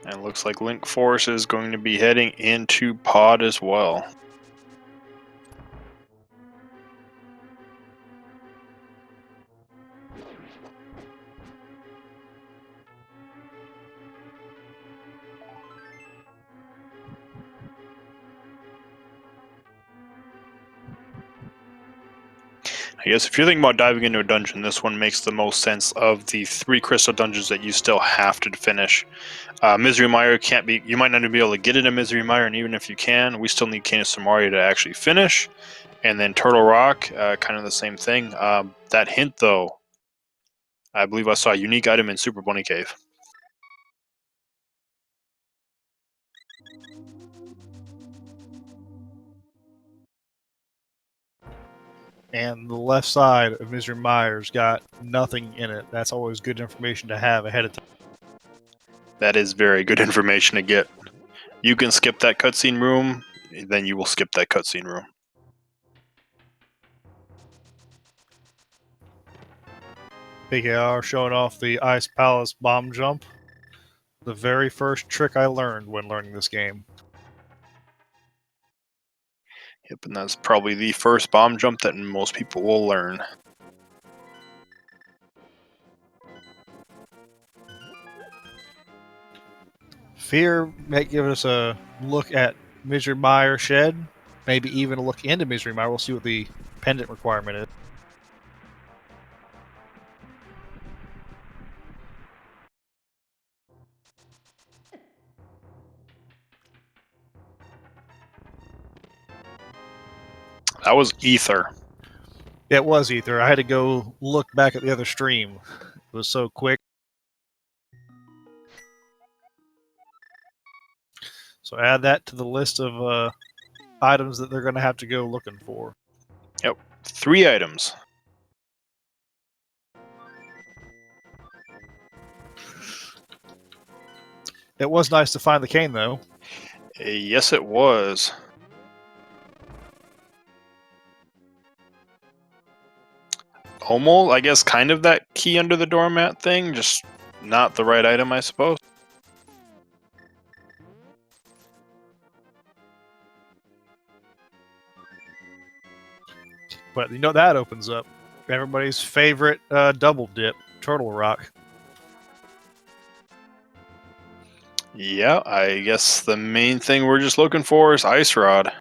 And it looks like Link Force is going to be heading into pod as well. I guess if you're thinking about diving into a dungeon, this one makes the most sense of the 3 crystal dungeons that you still have to finish. Misery Mire can't be, you might not be able to get into Misery Mire, and even if you can, we still need Canis Samaria to actually finish. And then Turtle Rock, kind of the same thing. That hint, though, I believe I saw a unique item in Super Bunny Cave. And the left side of Misery Mire's got nothing in it. That's always good information to have ahead of time. That is very good information to get. You can skip that cutscene room, then you will skip that cutscene room. PKR showing off the Ice Palace bomb jump. The very first trick I learned when learning this game. Yep, and that's probably the first bomb jump that most people will learn. Fear may give us a look at Misery Mire Shed, maybe even a look into Misery Mire. We'll see what the pendant requirement is. That was ether. It was ether. I had to go look back at the other stream. It was so quick. So add that to the list of items that they're going to have to go looking for. Yep. 3 items. It was nice to find the cane, though. Yes, it was. Almost, I guess, kind of that key under the doormat thing, just not the right item, I suppose. But you know that opens up everybody's favorite double dip, Turtle Rock. Yeah, I guess the main thing we're just looking for is Ice Rod.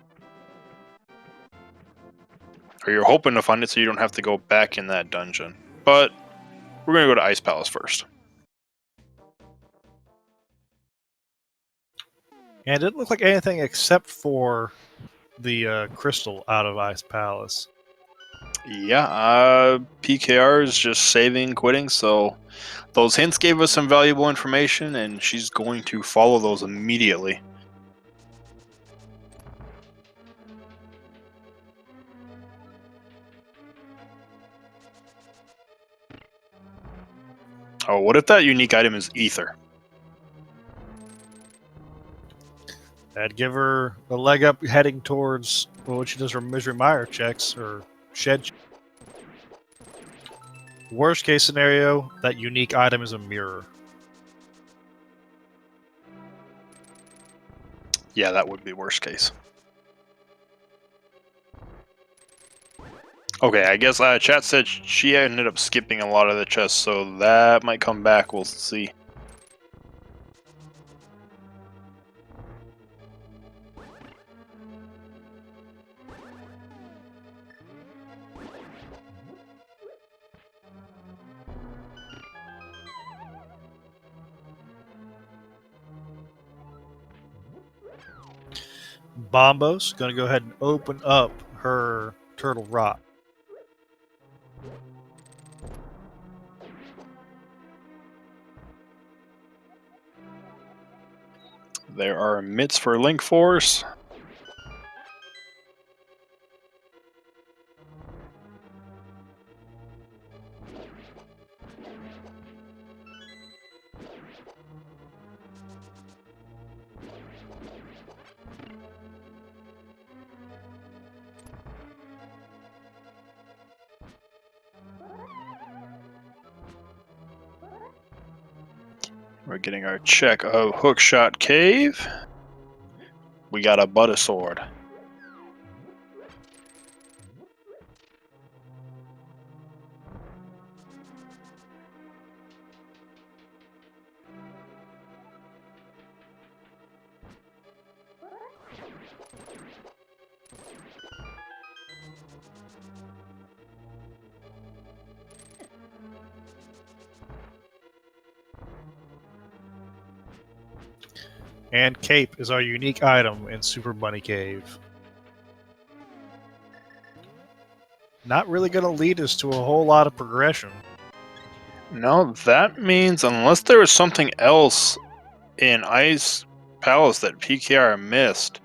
Or you're hoping to find it so you don't have to go back in that dungeon. But we're going to go to Ice Palace first. And it didn't look like anything except for the crystal out of Ice Palace. Yeah, PKR is just saving, quitting, so those hints gave us some valuable information, and she's going to follow those immediately. Oh, what if that unique item is Ether? That'd give her a leg up heading towards what she does her Misery Mire checks or shed. Worst case scenario, that unique item is a mirror. Yeah, that would be worst case. Okay, I guess chat said she ended up skipping a lot of the chests, so that might come back. We'll see. Bombo's going to go ahead and open up her Turtle Rock. There are mitts for Link Force. We're getting our check of Hookshot Cave. We got a Butter Sword. And Cape is our unique item in Super Bunny Cave. Not really going to lead us to a whole lot of progression. No, that means unless there is something else in Ice Palace that PKR missed,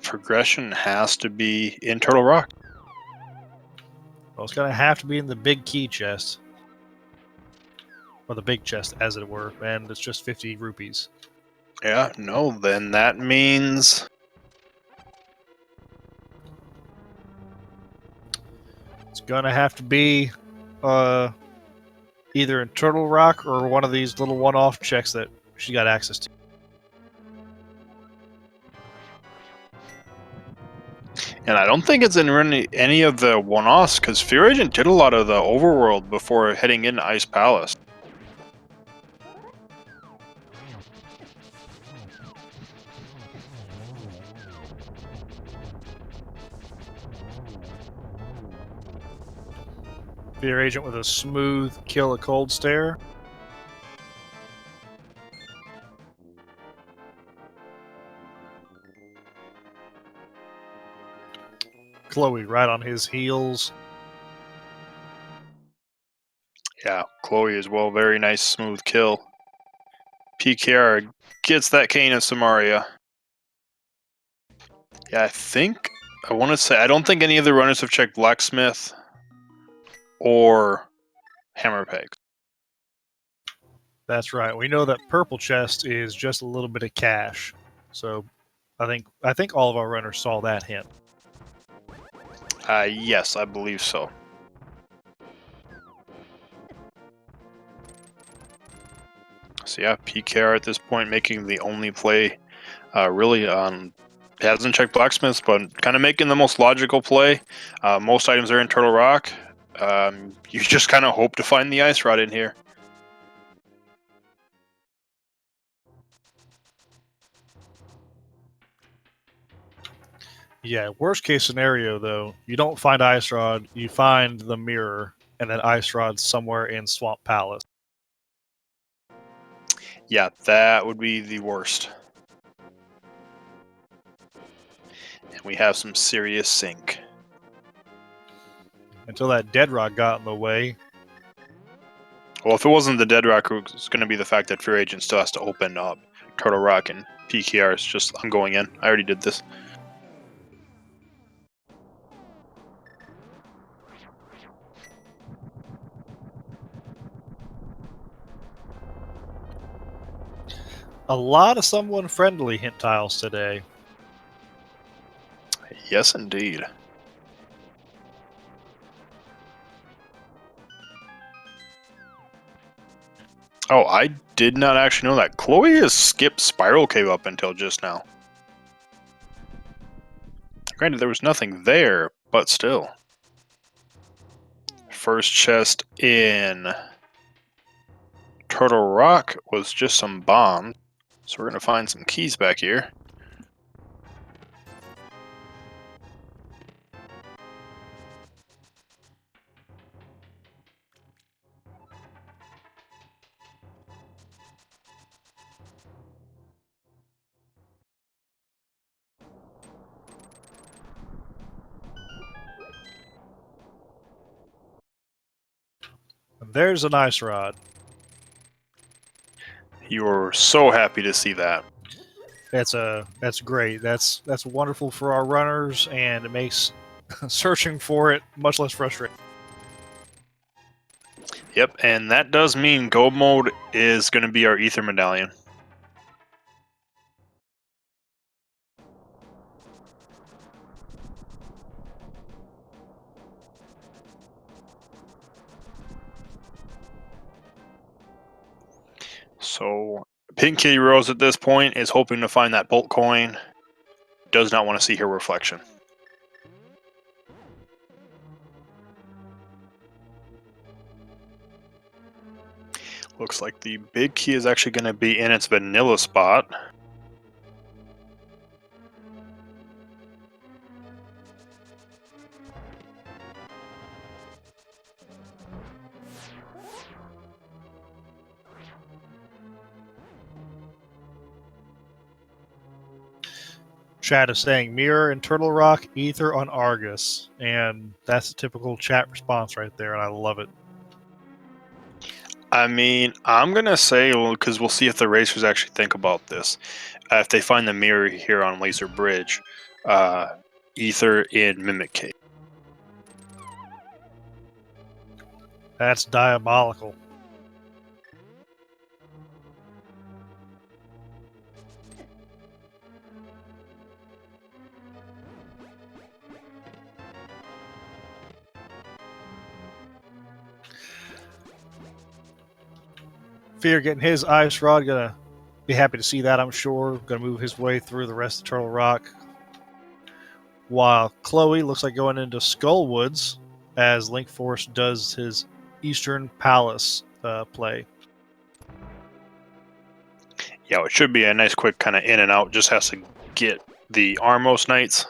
progression has to be in Turtle Rock. Well, it's going to have to be in the big key chest. Or the big chest, as it were. And it's just 50 rupees. Yeah, no, then that means... It's going to have to be either in Turtle Rock or one of these little one-off checks that she got access to. And I don't think it's in any of the one-offs, because Fear Agent did a lot of the overworld before heading into Ice Palace. Fear Agent with a smooth kill a cold stare. Chloe right on his heels. Yeah, Chloe as well. Very nice, smooth kill. PKR gets that Kane of Samaria. Yeah, I want to say, I don't think any of the runners have checked Blacksmith or Hammer Pegs. That's right. We know that purple chest is just a little bit of cash. So I think all of our runners saw that hint. Yes, I believe so. So yeah, PKR at this point making the only play really on hasn't checked blacksmiths, but kind of making the most logical play. Most items are in Turtle Rock. You just kind of hope to find the ice rod in here. Yeah, worst case scenario though, you don't find Ice Rod, you find the mirror, and then Ice Rod's somewhere in Swamp Palace. Yeah, that would be the worst. And we have some serious sync. Until that Dead Rod got in the way. Well, if it wasn't the Dead Rock, it's going to be the fact that Fear Agent still has to open up Turtle Rock, and PKR is just, I'm going in. I already did this. A lot of someone friendly hint tiles today. Yes, indeed. Oh, I did not actually know that. Chloe has skipped Spiral Cave up until just now. Granted, there was nothing there, but still. First chest in Turtle Rock was just some bombs. So we're going to find some keys back here. There's an Ice Rod. You were so happy to see that. That's great. That's wonderful for our runners, and it makes searching for it much less frustrating. Yep, and that does mean Go Mode is going to be our Ether Medallion. So, Pink Kitty Rose at this point is hoping to find that Bolt coin. Does not want to see her reflection. Looks like the big key is actually going to be in its vanilla spot. Chat is saying mirror and Turtle Rock, ether on Argus, and that's a typical chat response right there, and I love it. I mean, I'm going to say, because we'll see if the racers actually think about this. If they find the mirror here on Laser Bridge, ether in Mimic Cave. That's diabolical. Fear getting his Ice Rod, gonna be happy to see that, I'm sure. Gonna move his way through the rest of Turtle Rock. While Chloe looks like going into Skullwoods as Link Force does his Eastern Palace play. Yeah, it should be a nice quick kind of in and out. Just has to get the Armos Knights.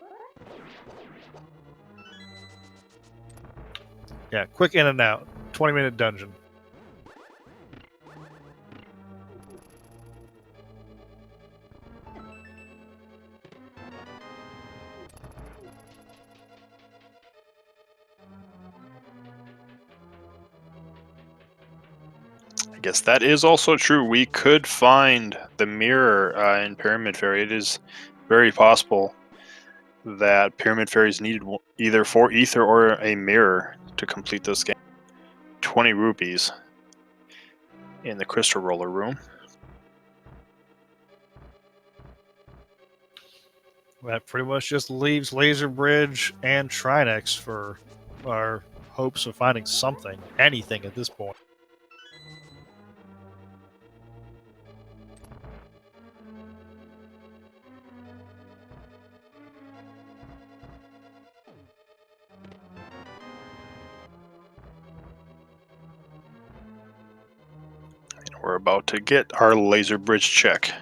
Yeah, quick in and out. 20-minute dungeon. guess that is also true. We could find the mirror in Pyramid Fairy. It is very possible that Pyramid Fairies needed either 4 ether or a mirror to complete this game. 20 rupees in the crystal roller room. That pretty much just leaves Laser Bridge and Trinex for our hopes of finding something, anything at this point. We're about to get our laser bridge check.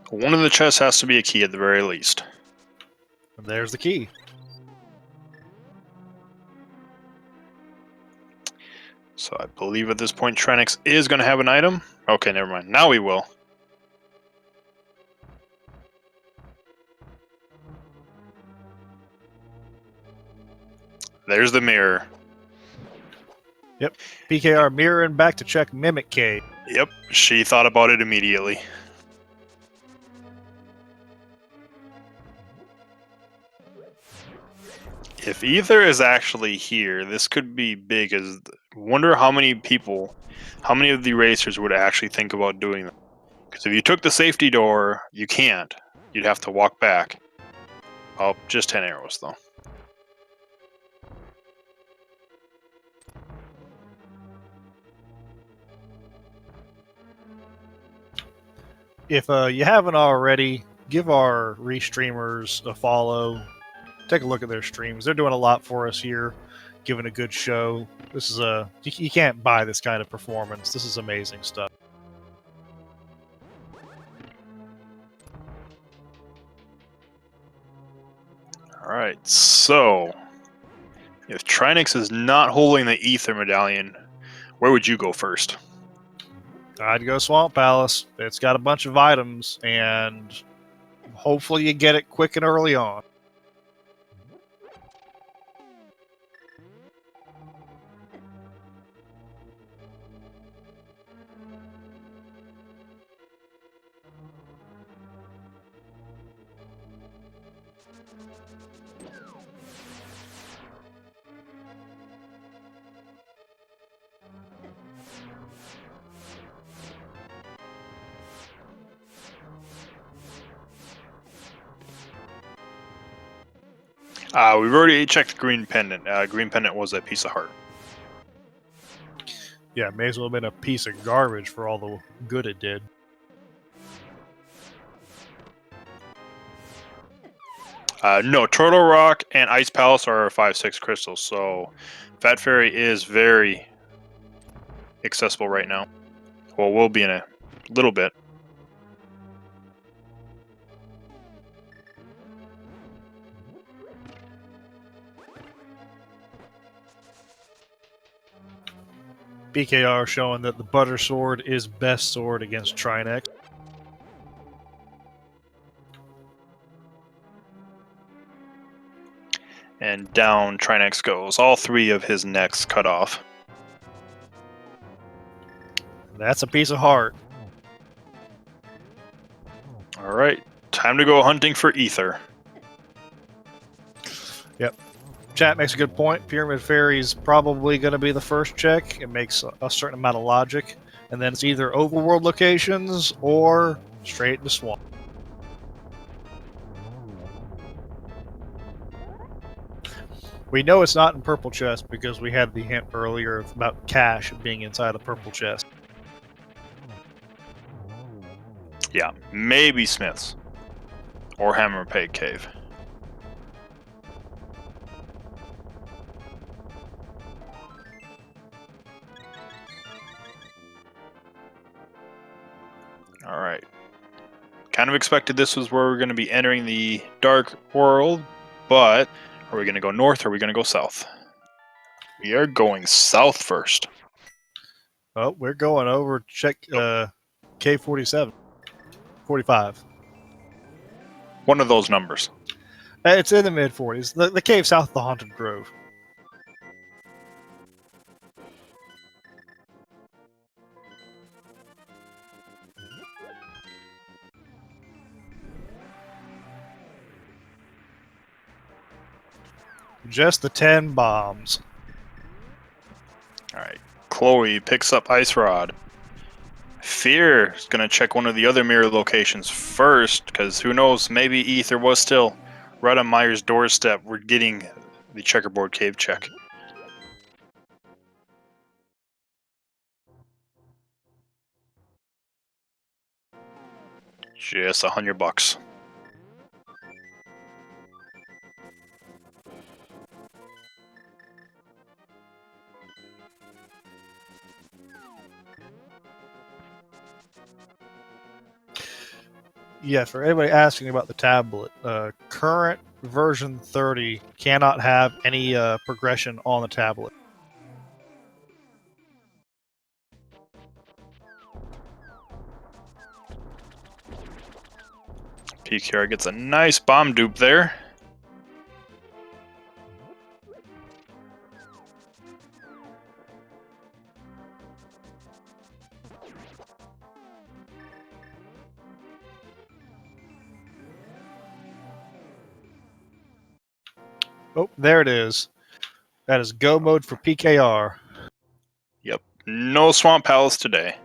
One of the chests has to be a key at the very least. And there's the key. So I believe at this point Trinex is going to have an item. Okay, never mind. Now we will. There's the mirror. Yep. PKR mirroring back to check Mimic Cave. Yep, she thought about it immediately. If ether is actually here, this could be big. As wonder how many people, how many of the racers would actually think about doing that. Because if you took the safety door, you can't. You'd have to walk back. Oh, just 10 arrows though. If you haven't already, give our restreamers a follow. Take a look at their streams. They're doing a lot for us here, giving a good show. This is you can't buy this kind of performance. This is amazing stuff. Alright, so if Trinex is not holding the ether medallion, where would you go first? I'd go Swamp Palace. It's got a bunch of items, and hopefully you get it quick and early on. We've already checked the green pendant. Green pendant was a piece of heart. Yeah, may as well have been a piece of garbage for all the good it did. No, Turtle Rock and Ice Palace are 5/6 crystals, so Fat Fairy is very accessible right now. Well, we'll be in a little bit. BKR showing that the Butter Sword is best sword against Trinex. And down Trinex goes. All 3 of his necks cut off. That's a piece of heart. Alright, time to go hunting for ether. Yep. Chat makes a good point. Pyramid Fairy's probably going to be the first check. It makes a certain amount of logic. And then it's either overworld locations or straight into Swamp. We know it's not in Purple Chest because we had the hint earlier about cash being inside the Purple Chest. Yeah, maybe Smith's. Or Hammer Peg Cave. Alright. Kind of expected this was where we're going to be entering the Dark World, but are we going to go north or are we going to go south? We are going south first. Oh, we're going over. Check K47. 45. One of those numbers. It's in the mid-40s. The cave south of the Haunted Grove. Just the 10 bombs. Alright. Chloe picks up Ice Rod. Fear is going to check one of the other mirror locations first, because who knows, maybe Ether was still right on Myers' doorstep. We're getting the checkerboard cave check. Just $100. Yeah, for anybody asking about the tablet, current version 30 cannot have any progression on the tablet. PKR gets a nice bomb dupe there. Oh, there it is. That is go mode for PKR. Yep, no Swamp Palace today.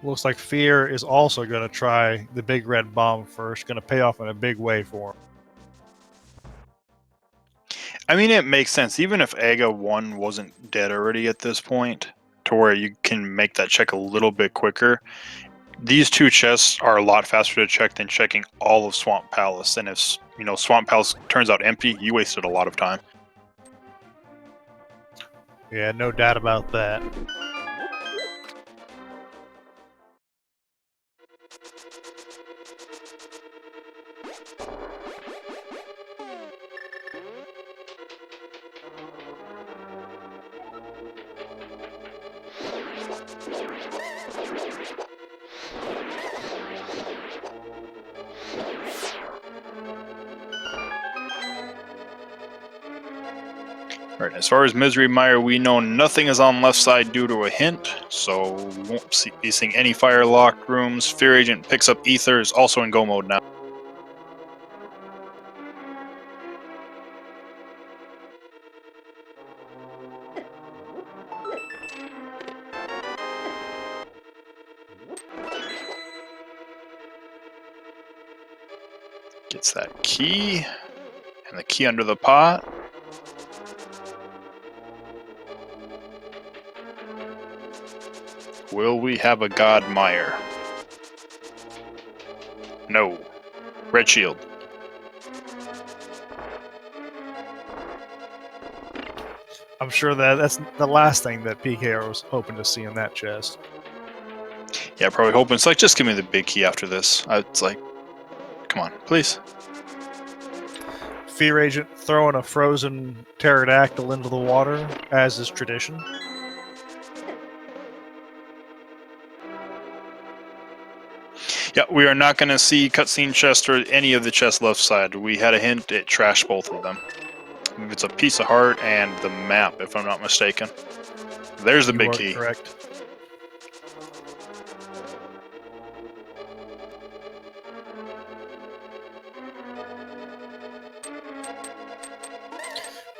Looks like Fear is also going to try the big red bomb first. Going to pay off in a big way for him. I mean, it makes sense. Even if Aga 1 wasn't dead already at this point, to where you can make that check a little bit quicker, these two chests are a lot faster to check than checking all of Swamp Palace. And if, you know, Swamp Palace turns out empty, you wasted a lot of time. Yeah, no doubt about that. Right, as far as Misery Mire, we know nothing is on left side due to a hint, so we won't be seeing any fire locked rooms. Fear Agent picks up Ether, is also in go mode now. Gets that key, and the key under the pot. Will we have a God Mire? No. Red Shield. I'm sure that's the last thing that PKR was hoping to see in that chest. Yeah, probably hoping it's like, just give me the big key after this. It's like, come on, please. Fear Agent throwing a frozen pterodactyl into the water, as is tradition. Yeah, we are not going to see cutscene chest or any of the chests left side. We had a hint, it trashed both of them. It's a piece of heart and the map, if I'm not mistaken. There's the big key. Correct.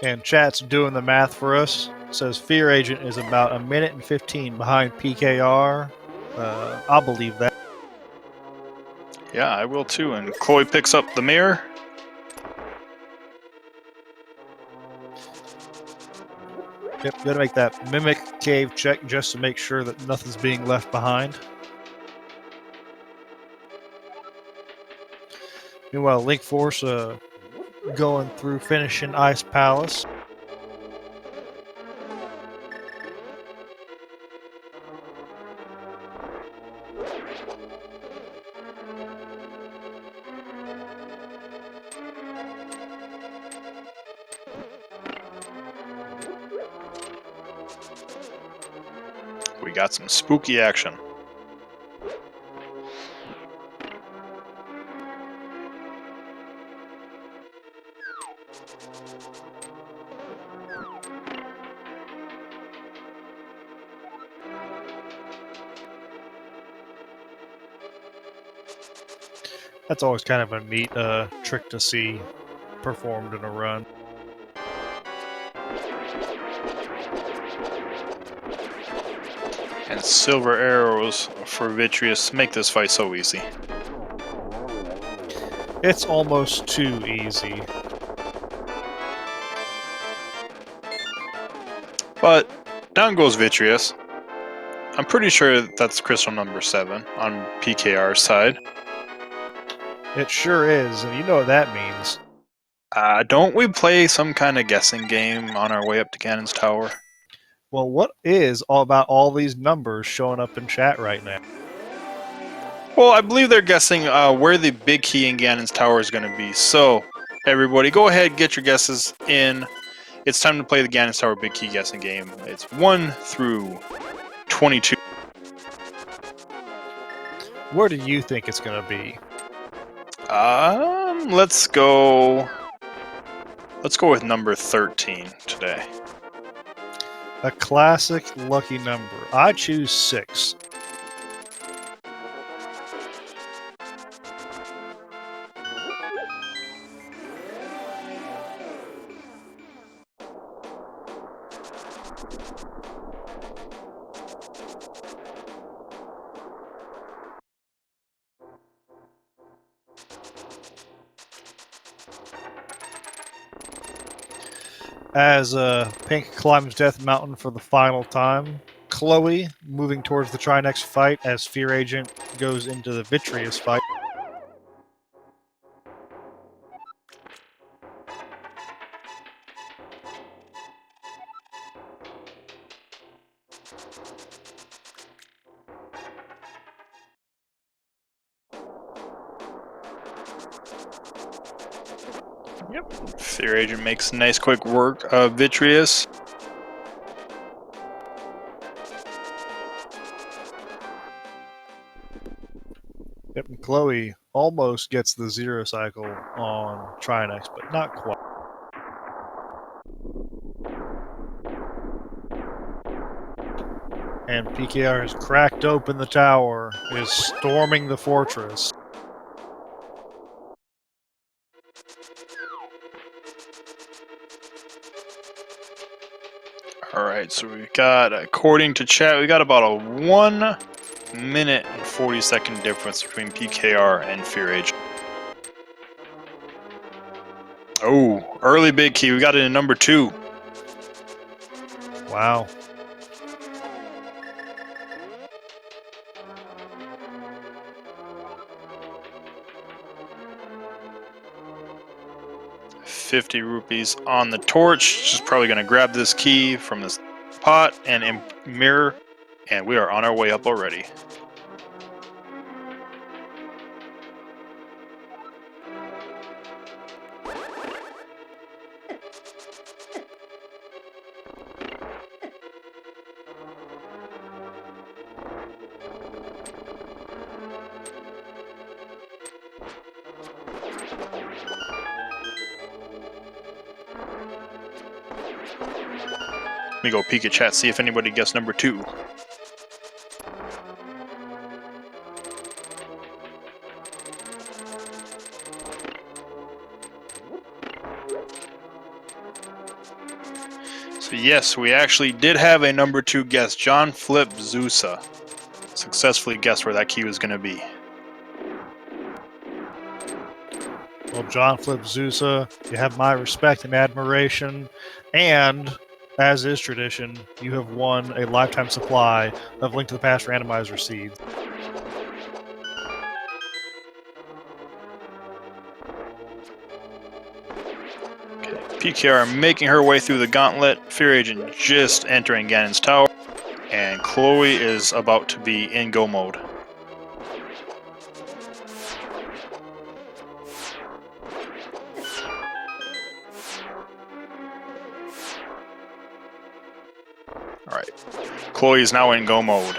And chat's doing the math for us. It says Fear Agent is about 1 minute and 15 behind PKR. I'll believe that. Yeah, I will too. And Chloe picks up the mirror. Yep, gotta make that Mimic Cave check just to make sure that nothing's being left behind. Meanwhile, Link Force going through finishing Ice Palace. We got some spooky action. That's always kind of a neat trick to see performed in a run. And silver arrows for Vitreous make this fight so easy. It's almost too easy. But down goes Vitreous. I'm pretty sure that's crystal number 7 on PKR's side. It sure is, and you know what that means. Don't we play some kind of guessing game on our way up to Ganon's Tower? Well, what is all about all these numbers showing up in chat right now? Well, I believe they're guessing where the big key in Ganon's Tower is going to be. So, everybody, go ahead, get your guesses in. It's time to play the Ganon's Tower big key guessing game. It's 1 through 22. Where do you think it's going to be? Let's go. Let's go with number 13 today. A classic lucky number. I choose 6. As Pink climbs Death Mountain for the final time, Chloe moving towards the Trinex fight as Fear Agent goes into the Vitreous fight. Yep. Fear Agent makes nice quick work of Vitreous. Yep, and Chloe almost gets the 0 cycle on Trinex, but not quite. And PKR has cracked open the tower, is storming the fortress. Alright, so we've got, according to chat, we got about a 1 minute and 40-second difference between PKR and Fear Agent. Oh, early big key. We got it in number 2. Wow. ₹50 on the torch. She's probably going to grab this key from this pot and mirror, and we are on our way up already. Let me go peek at chat, see if anybody guessed number 2. So yes, we actually did have a number 2 guess. John Flip Zusa successfully guessed where that key was going to be. Well, John Flip Zusa, you have my respect and admiration, and as is tradition, you have won a lifetime supply of Link to the Past randomizer seeds. Okay, PKR making her way through the gauntlet. Fear Agent just entering Ganon's Tower, and Chloe is about to be in go mode. Alright, Chloe is now in go mode.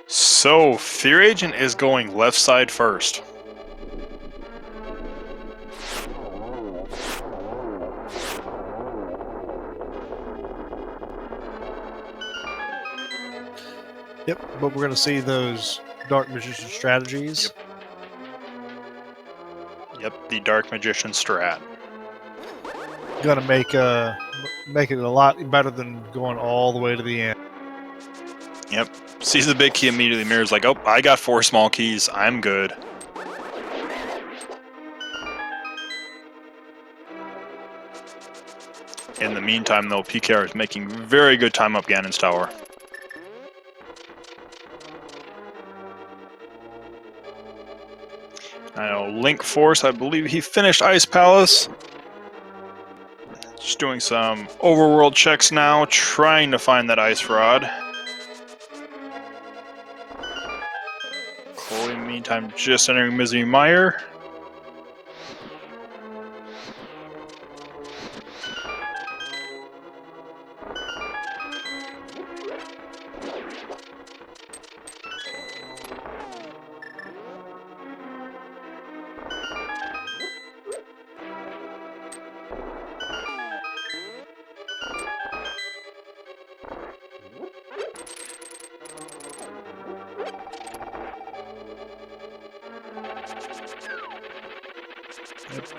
So, Fear Agent is going left side first. Yep, but we're going to see those Dark Magician strategies. Yep, the Dark Magician strat. Going to make it a lot better than going all the way to the end. Yep, sees the big key immediately, mirrors like, oh, I got 4 small keys, I'm good. In the meantime, though, PKR is making very good time up Ganon's tower. I know Link Force, I believe he finished Ice Palace. Just doing some overworld checks now, trying to find that Ice Rod. Chloe, in the meantime, just entering Misery Mire.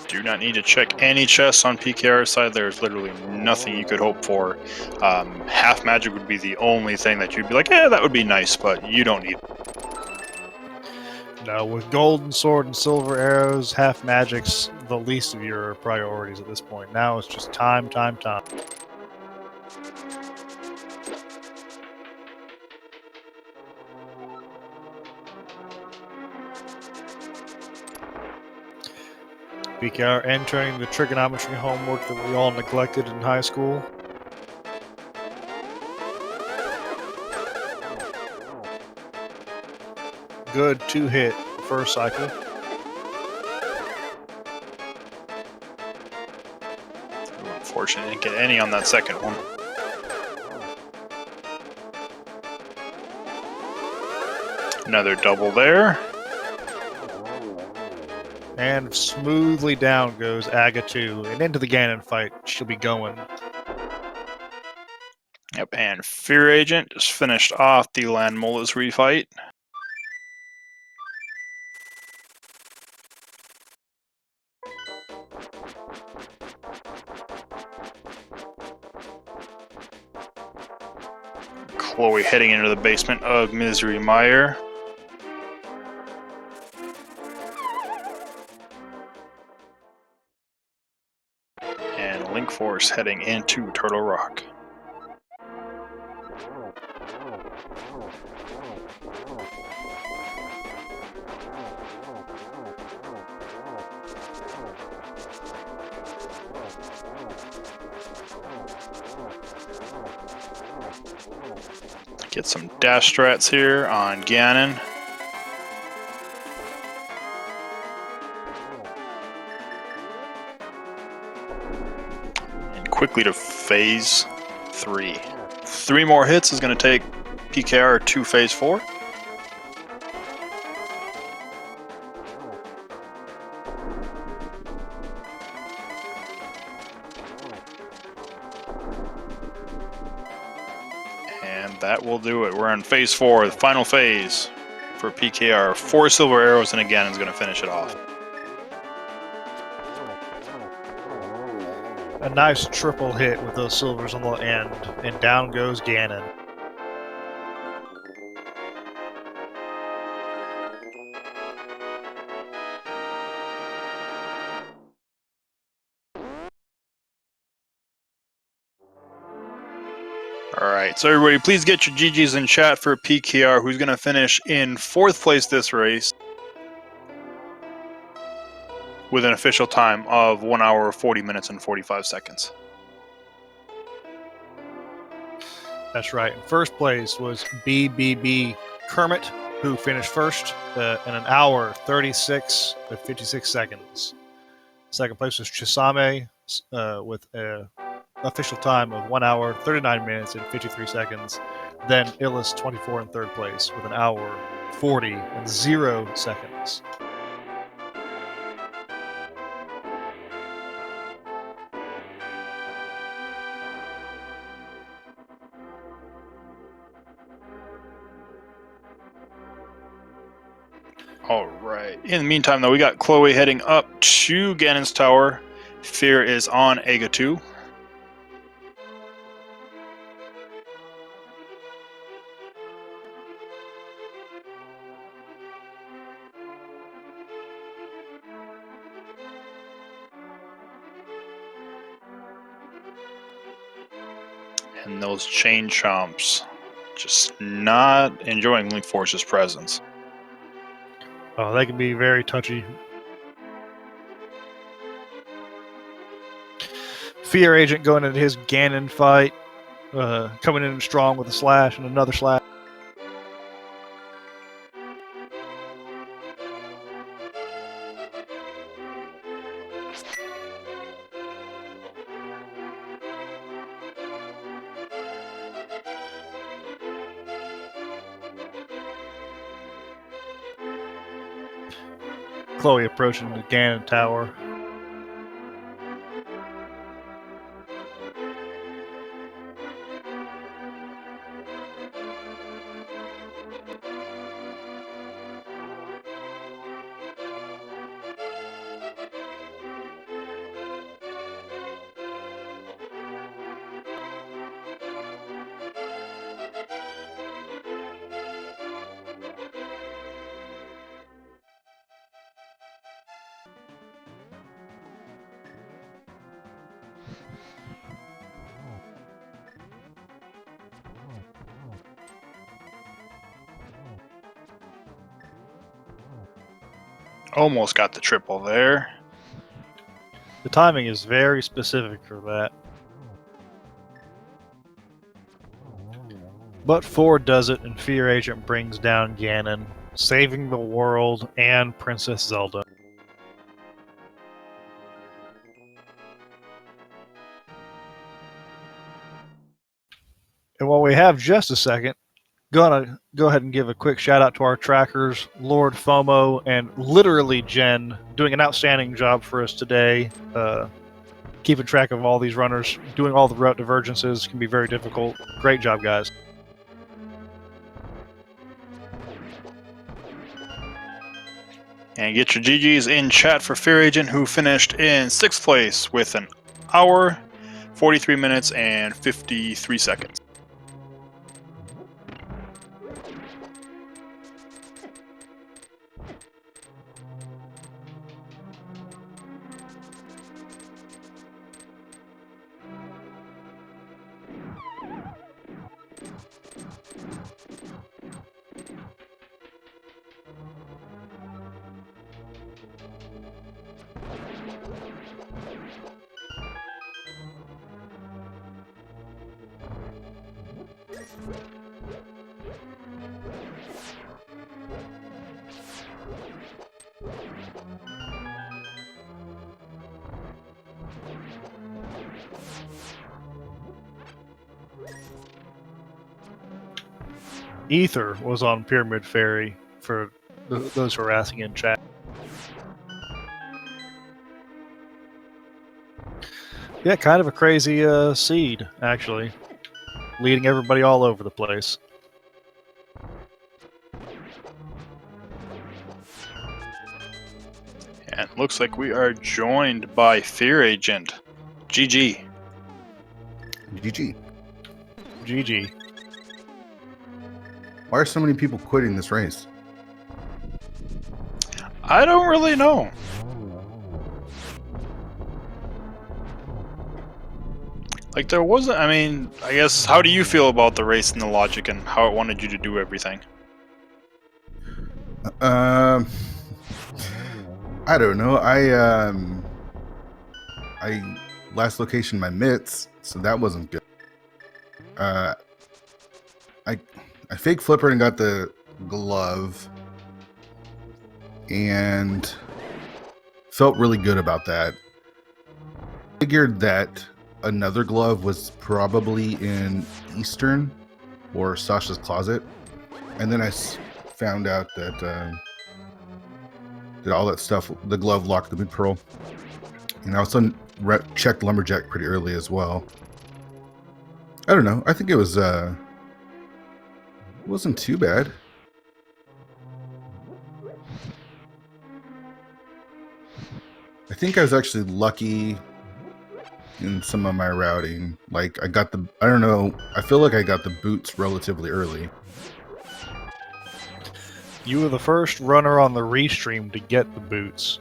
Do not need to check any chests on PKR's side. There's literally nothing you could hope for. Half magic would be the only thing that you'd be like, yeah, that would be nice, but you don't need it. No, with golden sword and silver arrows, half magic's the least of your priorities at this point. Now it's just time. BKR entering the trigonometry homework that we all neglected in high school. Good 2-hit first cycle. Unfortunately, didn't get any on that second one. Another double there. And smoothly down goes Aga 2, and into the Ganon fight she'll be going. Yep, and Fear Agent just finished off the Land Molars refight. Chloe heading into the basement of Misery Mire. And Link Force heading into Turtle Rock. Get some dash strats here on Ganon. And quickly to phase 3. 3 more hits is going to take PKR to phase 4. And that will do it. We're in phase 4, the final phase for PKR. 4 silver arrows, and again is going to finish it off. A nice triple hit with those silvers on the end, and down goes Ganon. Alright, so everybody please get your GGs in chat for PKR, who's going to finish in 4th place this race with an official time of 1 hour, 40 minutes, and 45 seconds. That's right. In first place was BBB Kermit, who finished first in an hour, 36 and 56 seconds. Second place was Chisame with an official time of 1 hour, 39 minutes, and 53 seconds. Then Illis, 24 in third place with an hour, 40 and 0 seconds. Alright. In the meantime, though, we got Chloe heading up to Ganon's tower. Fear is on Aga 2. And those chain chomps just not enjoying Link Force's presence. Oh, they can be very touchy. Fear Agent going into his Ganon fight, coming in strong with a slash and another slash. Chloe approaching the Ganon tower. Almost got the triple there. The timing is very specific for that. But 4 does it, and Fear Agent brings down Ganon, saving the world and Princess Zelda. And while we have just a second, gonna go ahead and give a quick shout out to our trackers, Lord FOMO and literally Jen, doing an outstanding job for us today. Keeping track of all these runners, doing all the route divergences can be very difficult. Great job, guys. And get your GGs in chat for Fear Agent, who finished in 6th place with an hour, 43 minutes, and 53 seconds. Ether was on Pyramid Fairy for those who are asking in chat. Yeah, kind of a crazy seed, actually. Leading everybody all over the place. And looks like we are joined by Fear Agent. GG. GG. GG. Why are so many people quitting this race? I don't really know. Like, there wasn't, I mean, I guess, how do you feel about the race and the logic and how it wanted you to do everything? I don't know. I last location my mitts, so that wasn't good. I fake flippered and got the glove, and felt really good about that. Figured that another glove was probably in Eastern or Sasha's closet, and then I found out that all that stuff, the glove locked the mid pearl, and I also checked Lumberjack pretty early as well. I don't know. I think it was wasn't too bad. I think I was actually lucky in some of my routing. Like I got the, I don't know, I feel like I got the boots relatively early. You were the first runner on the restream to get the boots.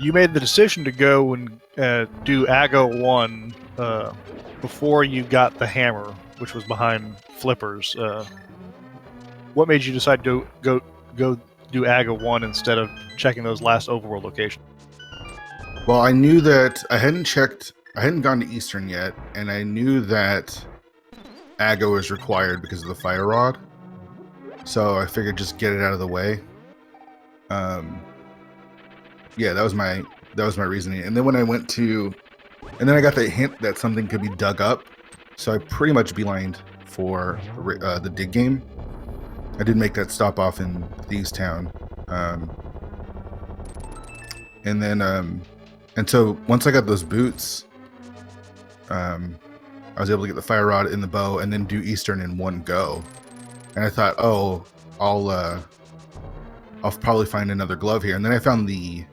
You made the decision to go and do Ago 1 before you got the hammer, which was behind Flippers. What made you decide to go do Ago 1 instead of checking those last overworld locations? Well, I knew that I hadn't gone to Eastern yet, and I knew that Ago is required because of the fire rod. So I figured just get it out of the way. Yeah, that was my reasoning. And then when I went to, and then I got the hint that something could be dug up, so I pretty much beelined for the dig game. I did make that stop off in Thieves Town, and then and so once I got those boots, I was able to get the fire rod in the bow and then do Eastern in one go. And I thought, oh, I'll probably find another glove here. And then I found the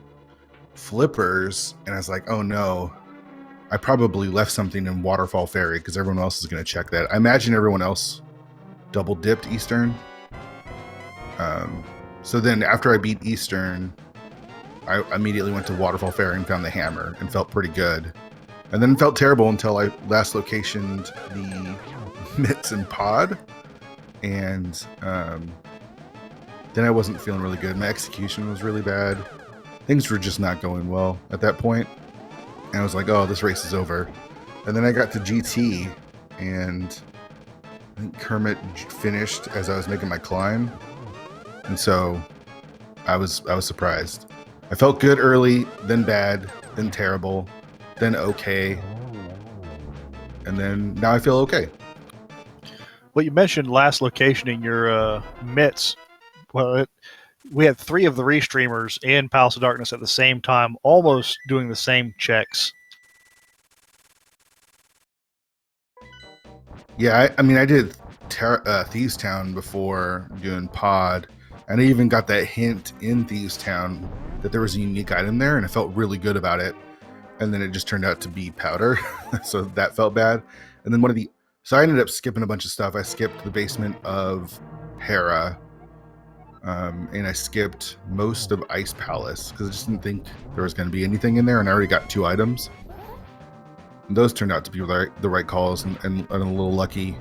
flippers, and I was like, oh no, I probably left something in Waterfall Ferry because everyone else is going to check that. I imagine everyone else double dipped Eastern. So then after I beat Eastern, I immediately went to Waterfall Ferry and found the hammer and felt pretty good. And then felt terrible until I last locationed the mitts and pod. And then I wasn't feeling really good. My execution was really bad. Things were just not going well at that point. And I was like, oh, this race is over. And then I got to GT, and I think Kermit finished as I was making my climb. And so I was surprised. I felt good early, then bad, then terrible, then okay. And then now I feel okay. Well, you mentioned last locationing your mitts. Well, we had 3 of the restreamers in Palace of Darkness at the same time, almost doing the same checks. Yeah, I mean, I did Thieves Town before doing Pod, and I even got that hint in Thieves Town that there was a unique item there, and I felt really good about it. And then it just turned out to be powder, so that felt bad. And then so I ended up skipping a bunch of stuff. I skipped the basement of Hera, and I skipped most of Ice Palace because I just didn't think there was going to be anything in there, and I already got 2 items. And those turned out to be the right calls, and a little lucky.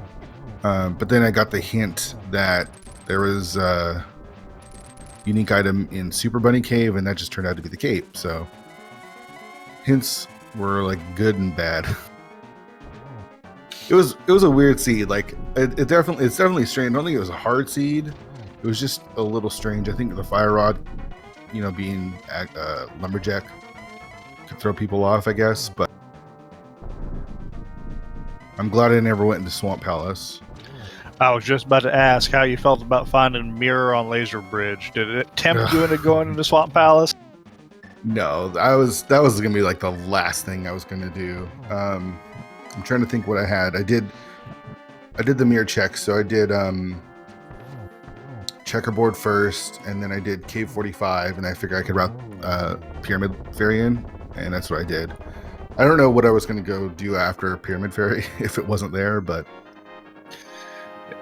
But then I got the hint that there was a unique item in Super Bunny Cave, and that just turned out to be the cape. So hints were like good and bad. It was a weird seed. Like it's definitely strange. I don't think it was a hard seed. It was just a little strange. I think the fire rod, being lumberjack, could throw people off, I guess. But I'm glad I never went into Swamp Palace. I was just about to ask how you felt about finding Mirror on Laser Bridge. Did it tempt you into going into Swamp Palace? No, that was gonna be like the last thing I was gonna do. I'm trying to think what I had. I did the mirror check, so I did checkerboard first, and then I did Cave 45, and I figured I could route Pyramid Ferry in, and that's what I did. I don't know what I was gonna go do after Pyramid Ferry if it wasn't there, but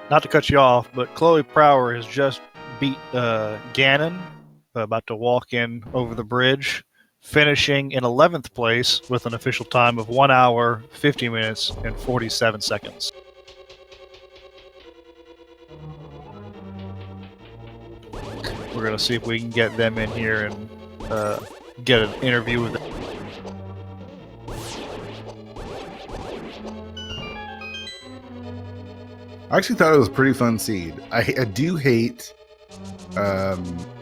not to cut you off, but Chloe Prower has just beat Ganon, about to walk in over the bridge, finishing in 11th place with an official time of 1 hour, 50 minutes, and 47 seconds. We're going to see if we can get them in here and get an interview with them. I actually thought it was a pretty fun seed. I do hate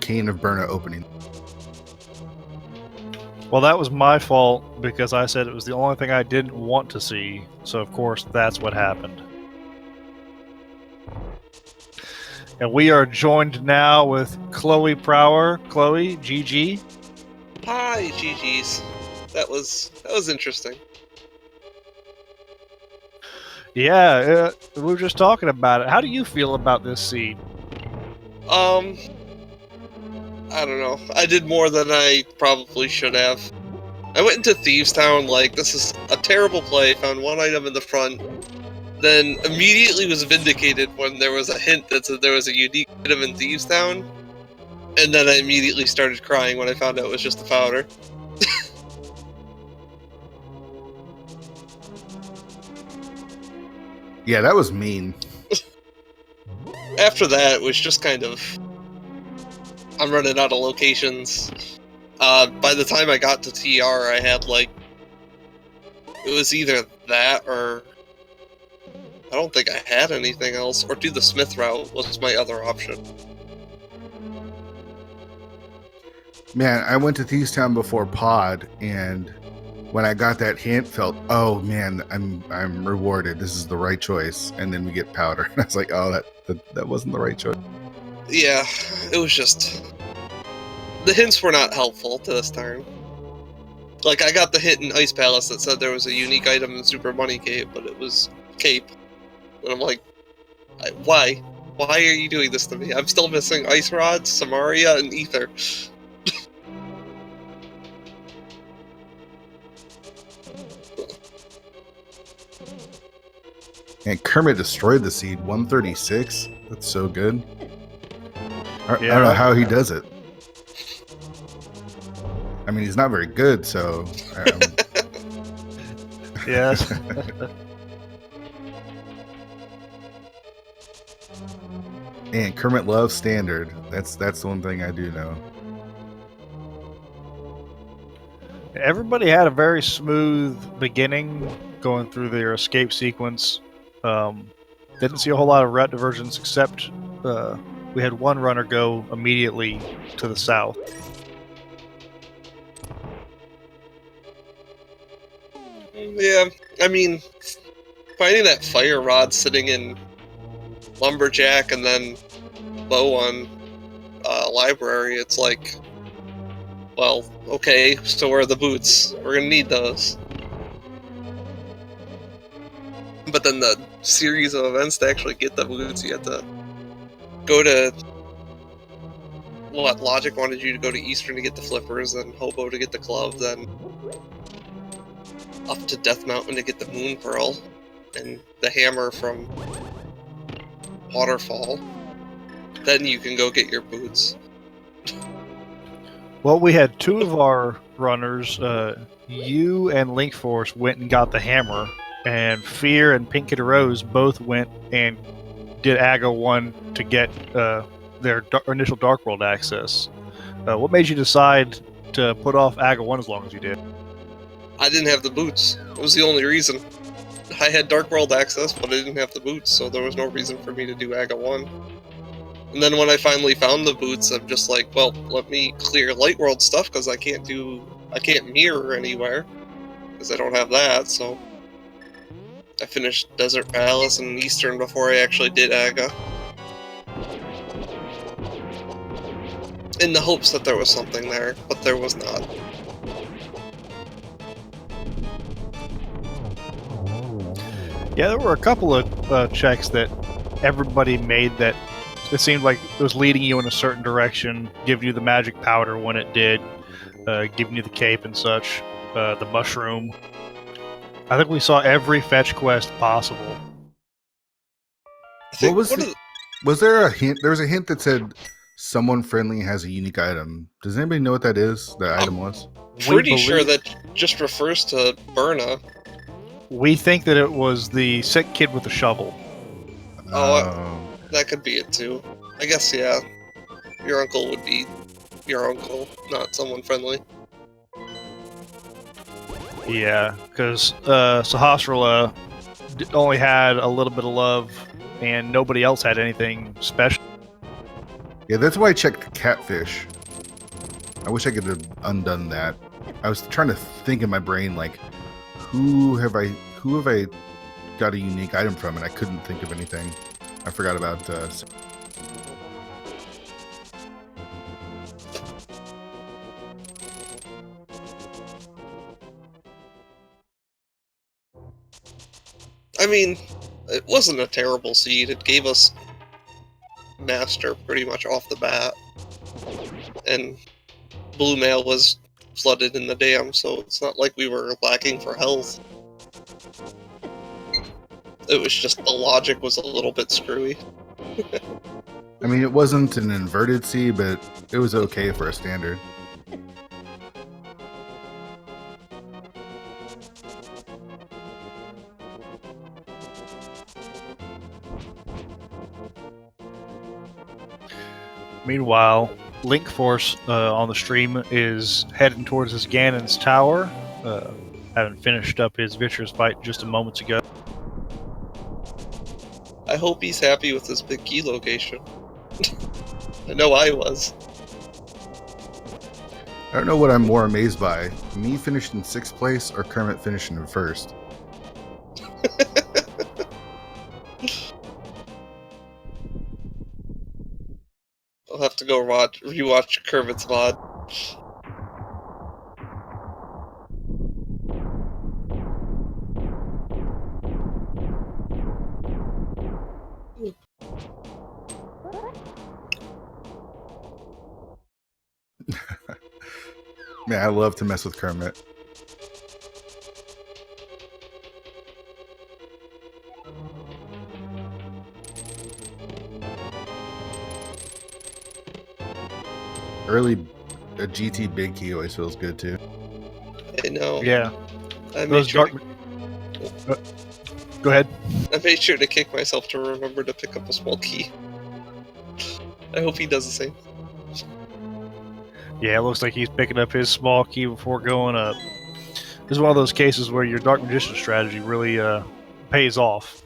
Cane of Burna opening. Well, that was my fault because I said it was the only thing I didn't want to see. So, of course, that's what happened. And we are joined now with Chloe Prower. Chloe, GG. Hi, GG's. That was interesting. Yeah, we were just talking about it. How do you feel about this seed? I I don't know. I did more than I probably should have. I went into Thieves Town like, this is a terrible play, found one item in the front, then immediately was vindicated when there was a hint that said there was a unique item in Thieves Town, and then I immediately started crying when I found out it was just a powder. Yeah, that was mean. After that, it was just kind of... I'm running out of locations. By the time I got to TR, I had, like... It was either that or... I don't think I had anything else. Or do the Smith route was my other option. Man, I went to Thieves Town before Pod, and when I got that hint, felt, oh man, I'm rewarded. This is the right choice. And then we get powder. I was like, oh, that wasn't the right choice. Yeah, it was just... The hints were not helpful to this turn. Like, I got the hint in Ice Palace that said there was a unique item in Super Money Cape, but it was Cape. And I'm like, why? Why are you doing this to me? I'm still missing Ice Rod, Samaria, and Ether. And Kermit destroyed the seed, 136. That's so good. I don't know how he does it. I mean, he's not very good, so... Yes. And Kermit loves standard. That's the one thing I do know. Everybody had a very smooth beginning going through their escape sequence. Didn't see a whole lot of route diversions, except we had one runner go immediately to the south. Yeah, I mean, finding that fire rod sitting in Lumberjack and then Bow on Library, it's like, well, okay, so where are the boots? We're gonna need those. But then the series of events to actually get the boots, you have to go to... What, Logic wanted you to go to Eastern to get the flippers, then Hobo to get the gloves, then up to Death Mountain to get the Moon Pearl, and the hammer from Waterfall. Then you can go get your boots. Well, we had two of our runners, you and Link Force, went and got the hammer, and Fear and Pink Kid Rose both went and did AGA 1 to get their initial Dark World access. What made you decide to put off AGA 1 as long as you did? I didn't have the boots. It was the only reason. I had Dark World access, but I didn't have the boots, so there was no reason for me to do AGA 1. And then when I finally found the boots, I'm just like, well, let me clear Light World stuff, because I can't mirror anywhere, because I don't have that, so... I finished Desert Palace and Eastern before I actually did AGA. In the hopes that there was something there, but there was not. Yeah, there were a couple of checks that everybody made that it seemed like it was leading you in a certain direction, giving you the magic powder when it did, giving you the cape and such, the mushroom. I think we saw every fetch quest possible. Was there a hint? There was a hint that said someone friendly has a unique item. Does anybody know what that is? That item was? Pretty sure that just refers to Burna. We think that it was the sick kid with the shovel. That could be it too. I guess, yeah. Your uncle would be your uncle, not someone friendly. Yeah, because Sahasrara only had a little bit of love, and nobody else had anything special. Yeah, that's why I checked Catfish. I wish I could have undone that. I was trying to think in my brain, like, who have I got a unique item from, and I couldn't think of anything. I forgot about I mean, it wasn't a terrible seed. It gave us Master pretty much off the bat. and blue mail was flooded in the dam, so it's not like we were lacking for health. It was just the logic was a little bit screwy. I mean, it wasn't an inverted C, but it was okay for a standard. Meanwhile, Link Force on the stream is heading towards this Ganon's tower, having finished up his vicious fight just a moment ago. I hope he's happy with his big key location. I know I was. I don't know what I'm more amazed by, me finishing in 6th place or Kermit finishing in 1st. I'll have to go rewatch Kermit's mod. Man, I love to mess with Kermit. Early a GT big key always feels good too. I know. Yeah, I those made, sure dark. Go ahead. I made sure to kick myself to remember to pick up a small key. I hope he does the same. Yeah, it looks like he's picking up his small key before going up. This is one of those cases where your Dark Magician strategy really pays off.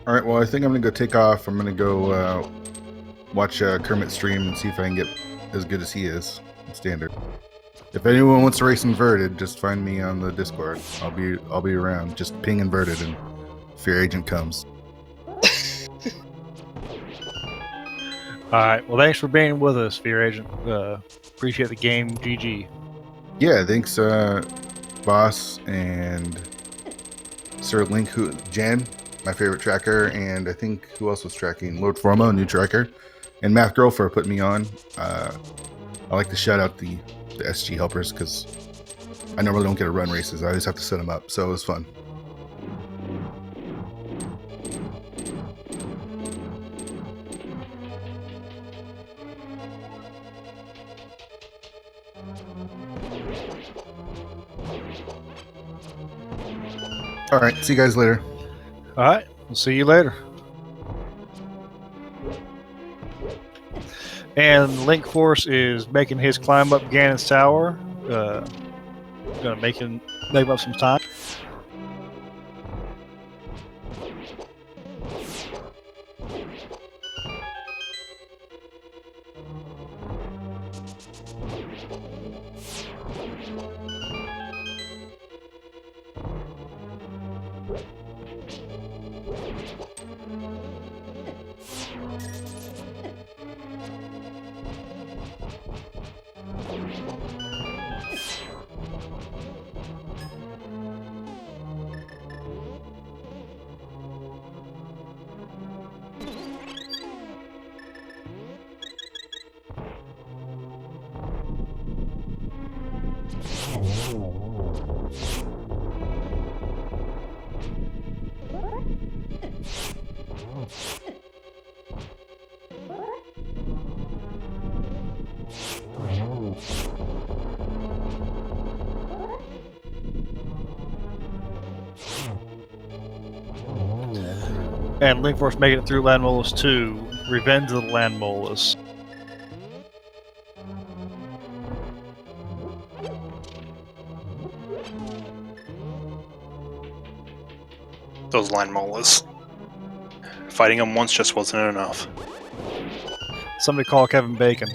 Alright, well I think I'm gonna go take off. I'm gonna go watch Kermit stream and see if I can get as good as he is in standard. If anyone wants to race inverted, just find me on the Discord. I'll be around. Just ping inverted and Fear Agent comes. Alright, well thanks for being with us, Fear Agent. Appreciate the game, GG. Yeah, thanks Boss and Sir Link, Jen, my favorite tracker, and I think who else was tracking? Lord Formo, new tracker, and Math Girl for putting me on. I like to shout out the SG helpers because I normally don't get to run races. I always have to set them up, so it was fun. All right, see you guys later. Alright, we'll see you later. And Link Force is making his climb up Ganon's tower. Gonna make up some time. And Link Force making it through Land Molus 2. Revenge of the Land Molus. Those land molas. Fighting them once just wasn't enough. Somebody call Kevin Bacon.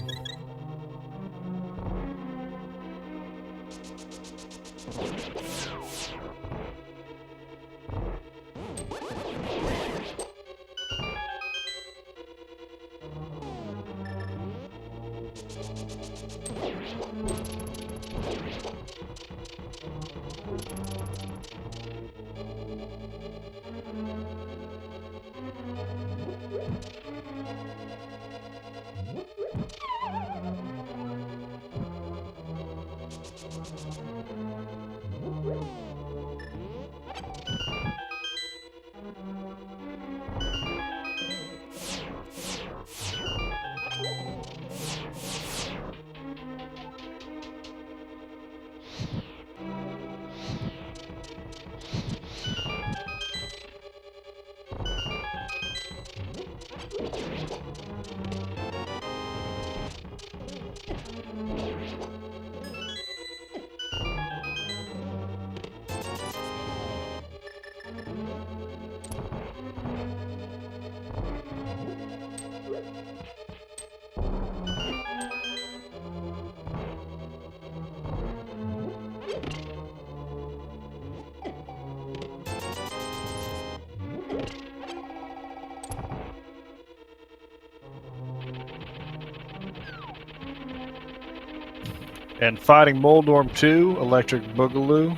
And fighting Moldorm 2, Electric Boogaloo.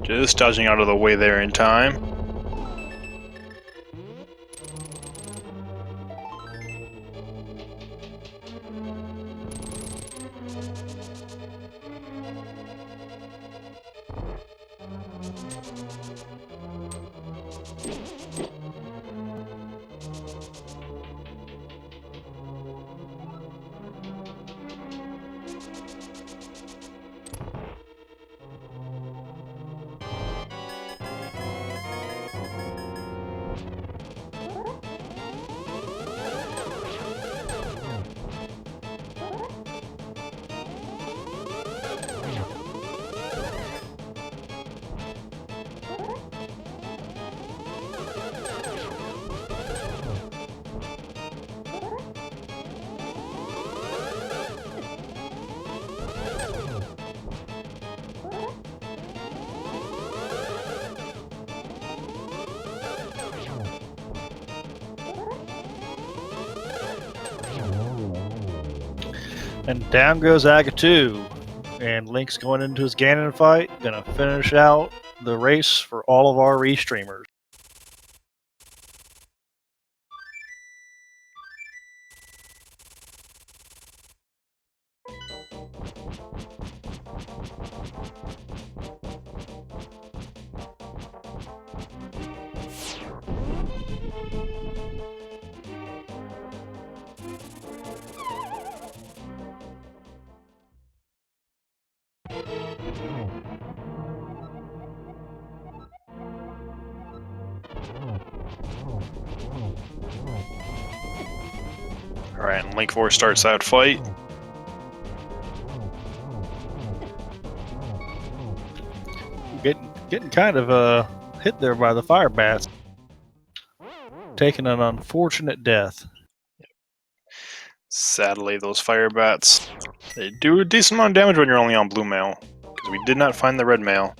Just dodging out of the way there in time. And down goes Aga 2. And Link's going into his Ganon fight. Gonna finish out the race for all of our restreamers. Alright, and Link 4 starts that fight. Getting kind of hit there by the fire bats. Taking an unfortunate death. Sadly, those fire bats, they do a decent amount of damage when you're only on blue mail, because we did not find the red mail.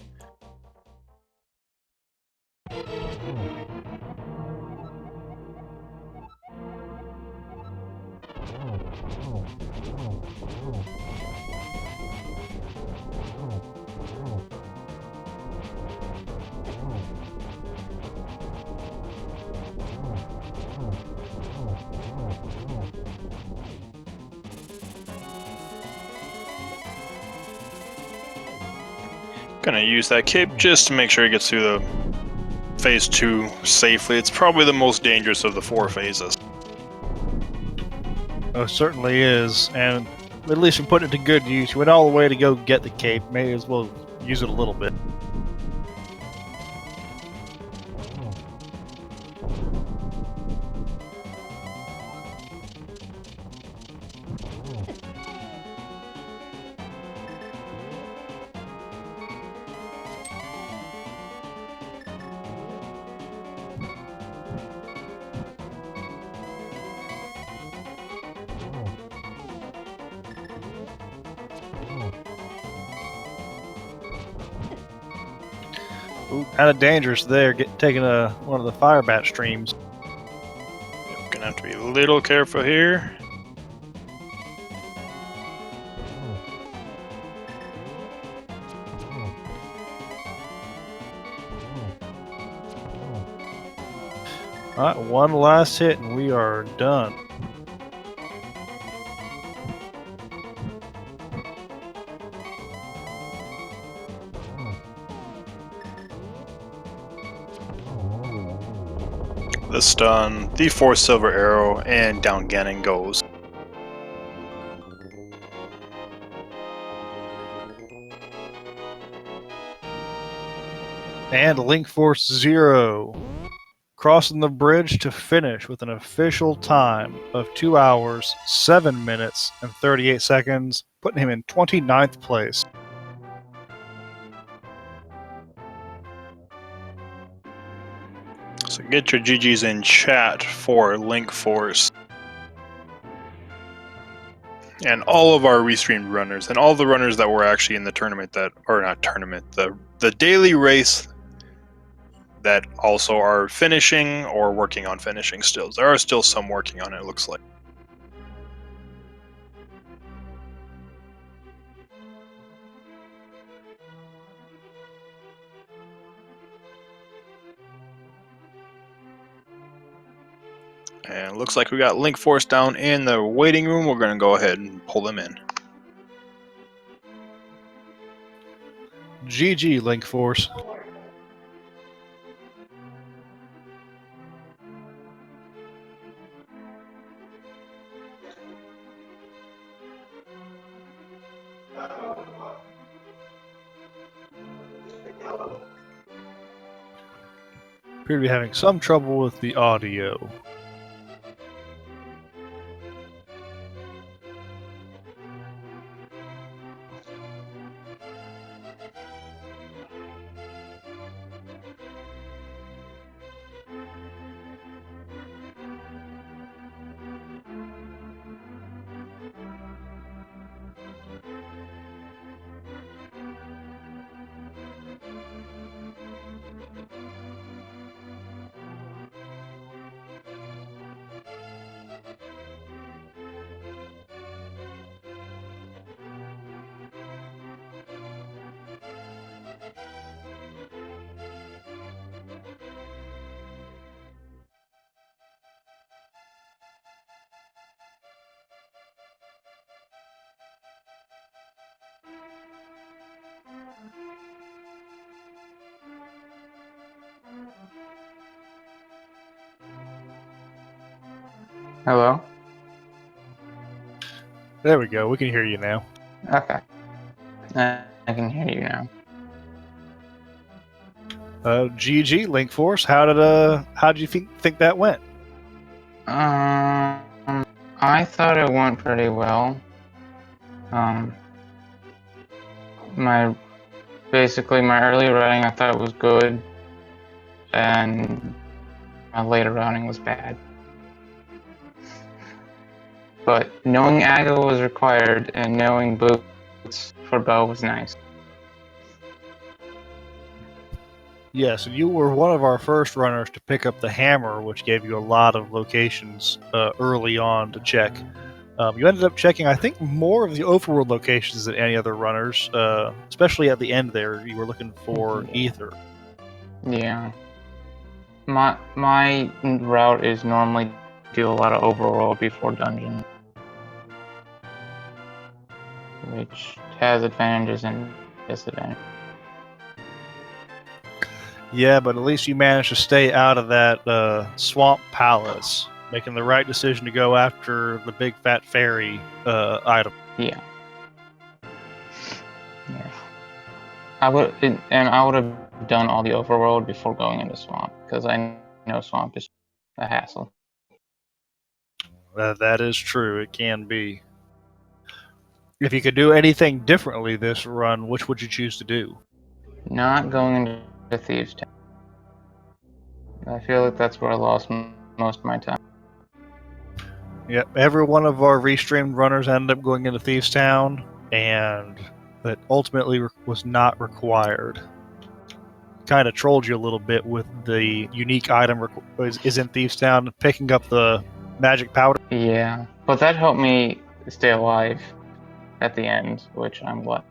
Gonna use that cape just to make sure it gets through the phase 2 safely. It's probably the most dangerous of the 4 phases. Oh, certainly is. And at least you put it to good use. You went all the way to go get the cape. May as well use it a little bit. Ooh, kind of dangerous there, taking one of the fire bat streams. Gonna have to be a little careful here. Alright, one last hit and we are done. The stun, the 4 silver arrow, and down Ganon goes. And Link Force 0 crossing the bridge to finish with an official time of 2 hours, 7 minutes, and 38 seconds, putting him in 29th place. So get your GGs in chat for Link Force. And all of our restreamed runners, and all the runners that were actually in the tournament the daily race that also are finishing or working on finishing still. There are still some working on it, looks like. And it looks like we got Link Force down in the waiting room. We're going to go ahead and pull them in. GG, Link Force. Appear to be having some trouble with the audio. Hello? There we go. We can hear you now. Okay. I can hear you now. GG, Link Force. How did you think that went? I thought it went pretty well. Basically my early routing I thought was good, and my later routing was bad. But knowing Aga was required and knowing boots for bow was nice. Yes, and you were one of our first runners to pick up the hammer, which gave you a lot of locations early on to check. You ended up checking, I think, more of the overworld locations than any other runners, especially at the end there. You were looking for Ether. Yeah. My route is normally do a lot of overworld before dungeon, which has advantages and disadvantages. Yeah, but at least you managed to stay out of that swamp palace, making the right decision to go after the big fat fairy item. Yeah. Yeah. I would have done all the overworld before going into swamp, because I know swamp is a hassle. That is true. It can be. If you could do anything differently this run, which would you choose to do? Not going into Thieves' Town. I feel like that's where I lost most of my time. Yep, every one of our restreamed runners ended up going into Thieves' Town, and that ultimately was not required. kind of trolled you a little bit with the unique item is in Thieves Town, picking up the magic powder. Yeah, but that helped me stay alive at the end, which I'm glad.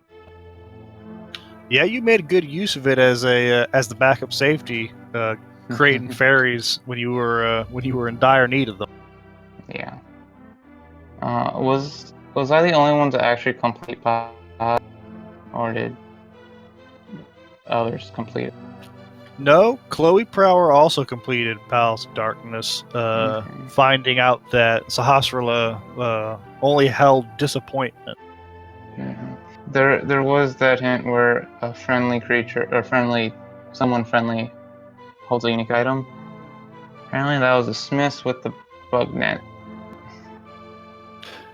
Yeah, you made good use of it as the backup safety, creating fairies when you were in dire need of them. Yeah. Was I the only one to actually complete Pod, or did others complete it? No, Chloe Prower also completed Palace of Darkness, Okay. finding out that Sahasrara only held disappointment. Mhm. There was that hint where a friendly creature, or someone friendly, holds a unique item. Apparently that was a Smith with the bug net.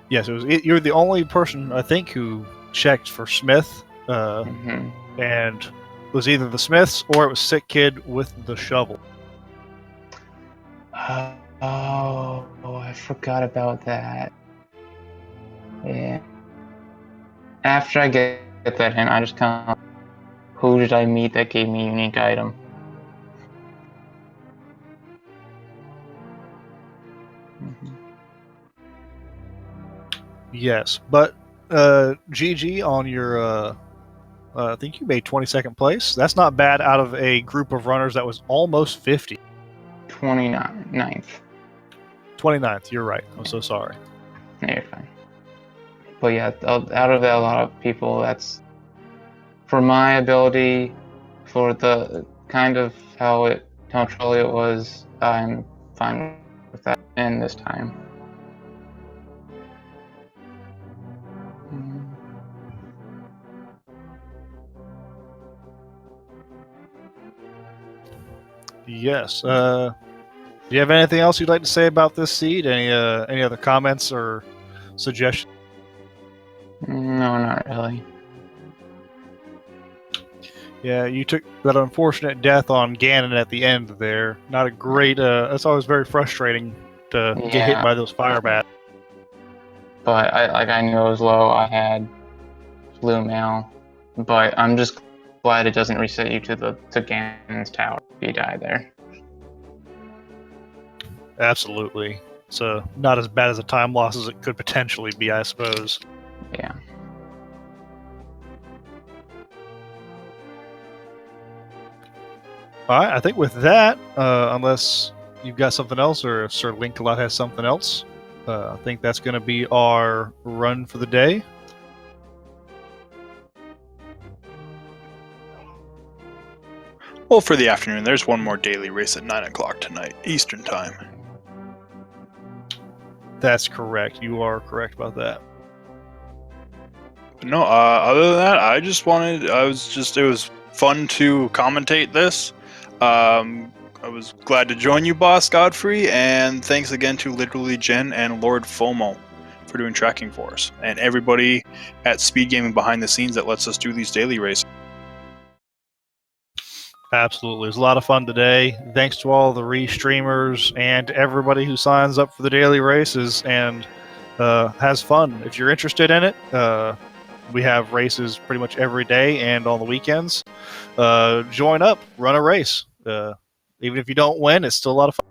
Yes, you were the only person I think who checked for Smith, Hmm. and it was either the Smiths or it was Sick Kid with the shovel. Oh, I forgot about that. Yeah. After I get that hint, I just kind of, who did I meet that gave me a unique item? Mhm. Yes, but GG on your. I think you made 22nd place. That's not bad out of a group of runners that was almost 50. 29th. 29th, you're right. I'm so sorry. No, you're fine. But yeah, out of a lot of people, that's, for my ability, for the kind of how trolly it was, I'm fine with that in this time. Mm. Yes. Do you have anything else you'd like to say about this seed? Any other comments or suggestions? No, not really. Yeah, you took that unfortunate death on Ganon at the end there. Not a great. That's always very frustrating to get hit Yeah. by those fire bats. But I knew I was low. I had blue mail, but I'm just glad it doesn't reset you to Ganon's tower if you die there. Absolutely. So not as bad as a time loss as it could potentially be, I suppose. Yeah. All right, I think with that, unless you've got something else or if Sir Linkalot has something else, I think that's going to be our run for the day. Well, for the afternoon, there's one more daily race at 9 o'clock tonight, Eastern Time. That's correct. You are correct about that. No, other than that, it was fun to commentate this. I was glad to join you, Boss Godfrey, and thanks again to Literally Jen and Lord FOMO for doing tracking for us, and everybody at Speed Gaming behind the scenes that lets us do these daily races. Absolutely. It was a lot of fun today. Thanks to all the re-streamers and everybody who signs up for the daily races and has fun. If you're interested in it, we have races pretty much every day and on the weekends. Join up, run a race. Even if you don't win, it's still a lot of fun.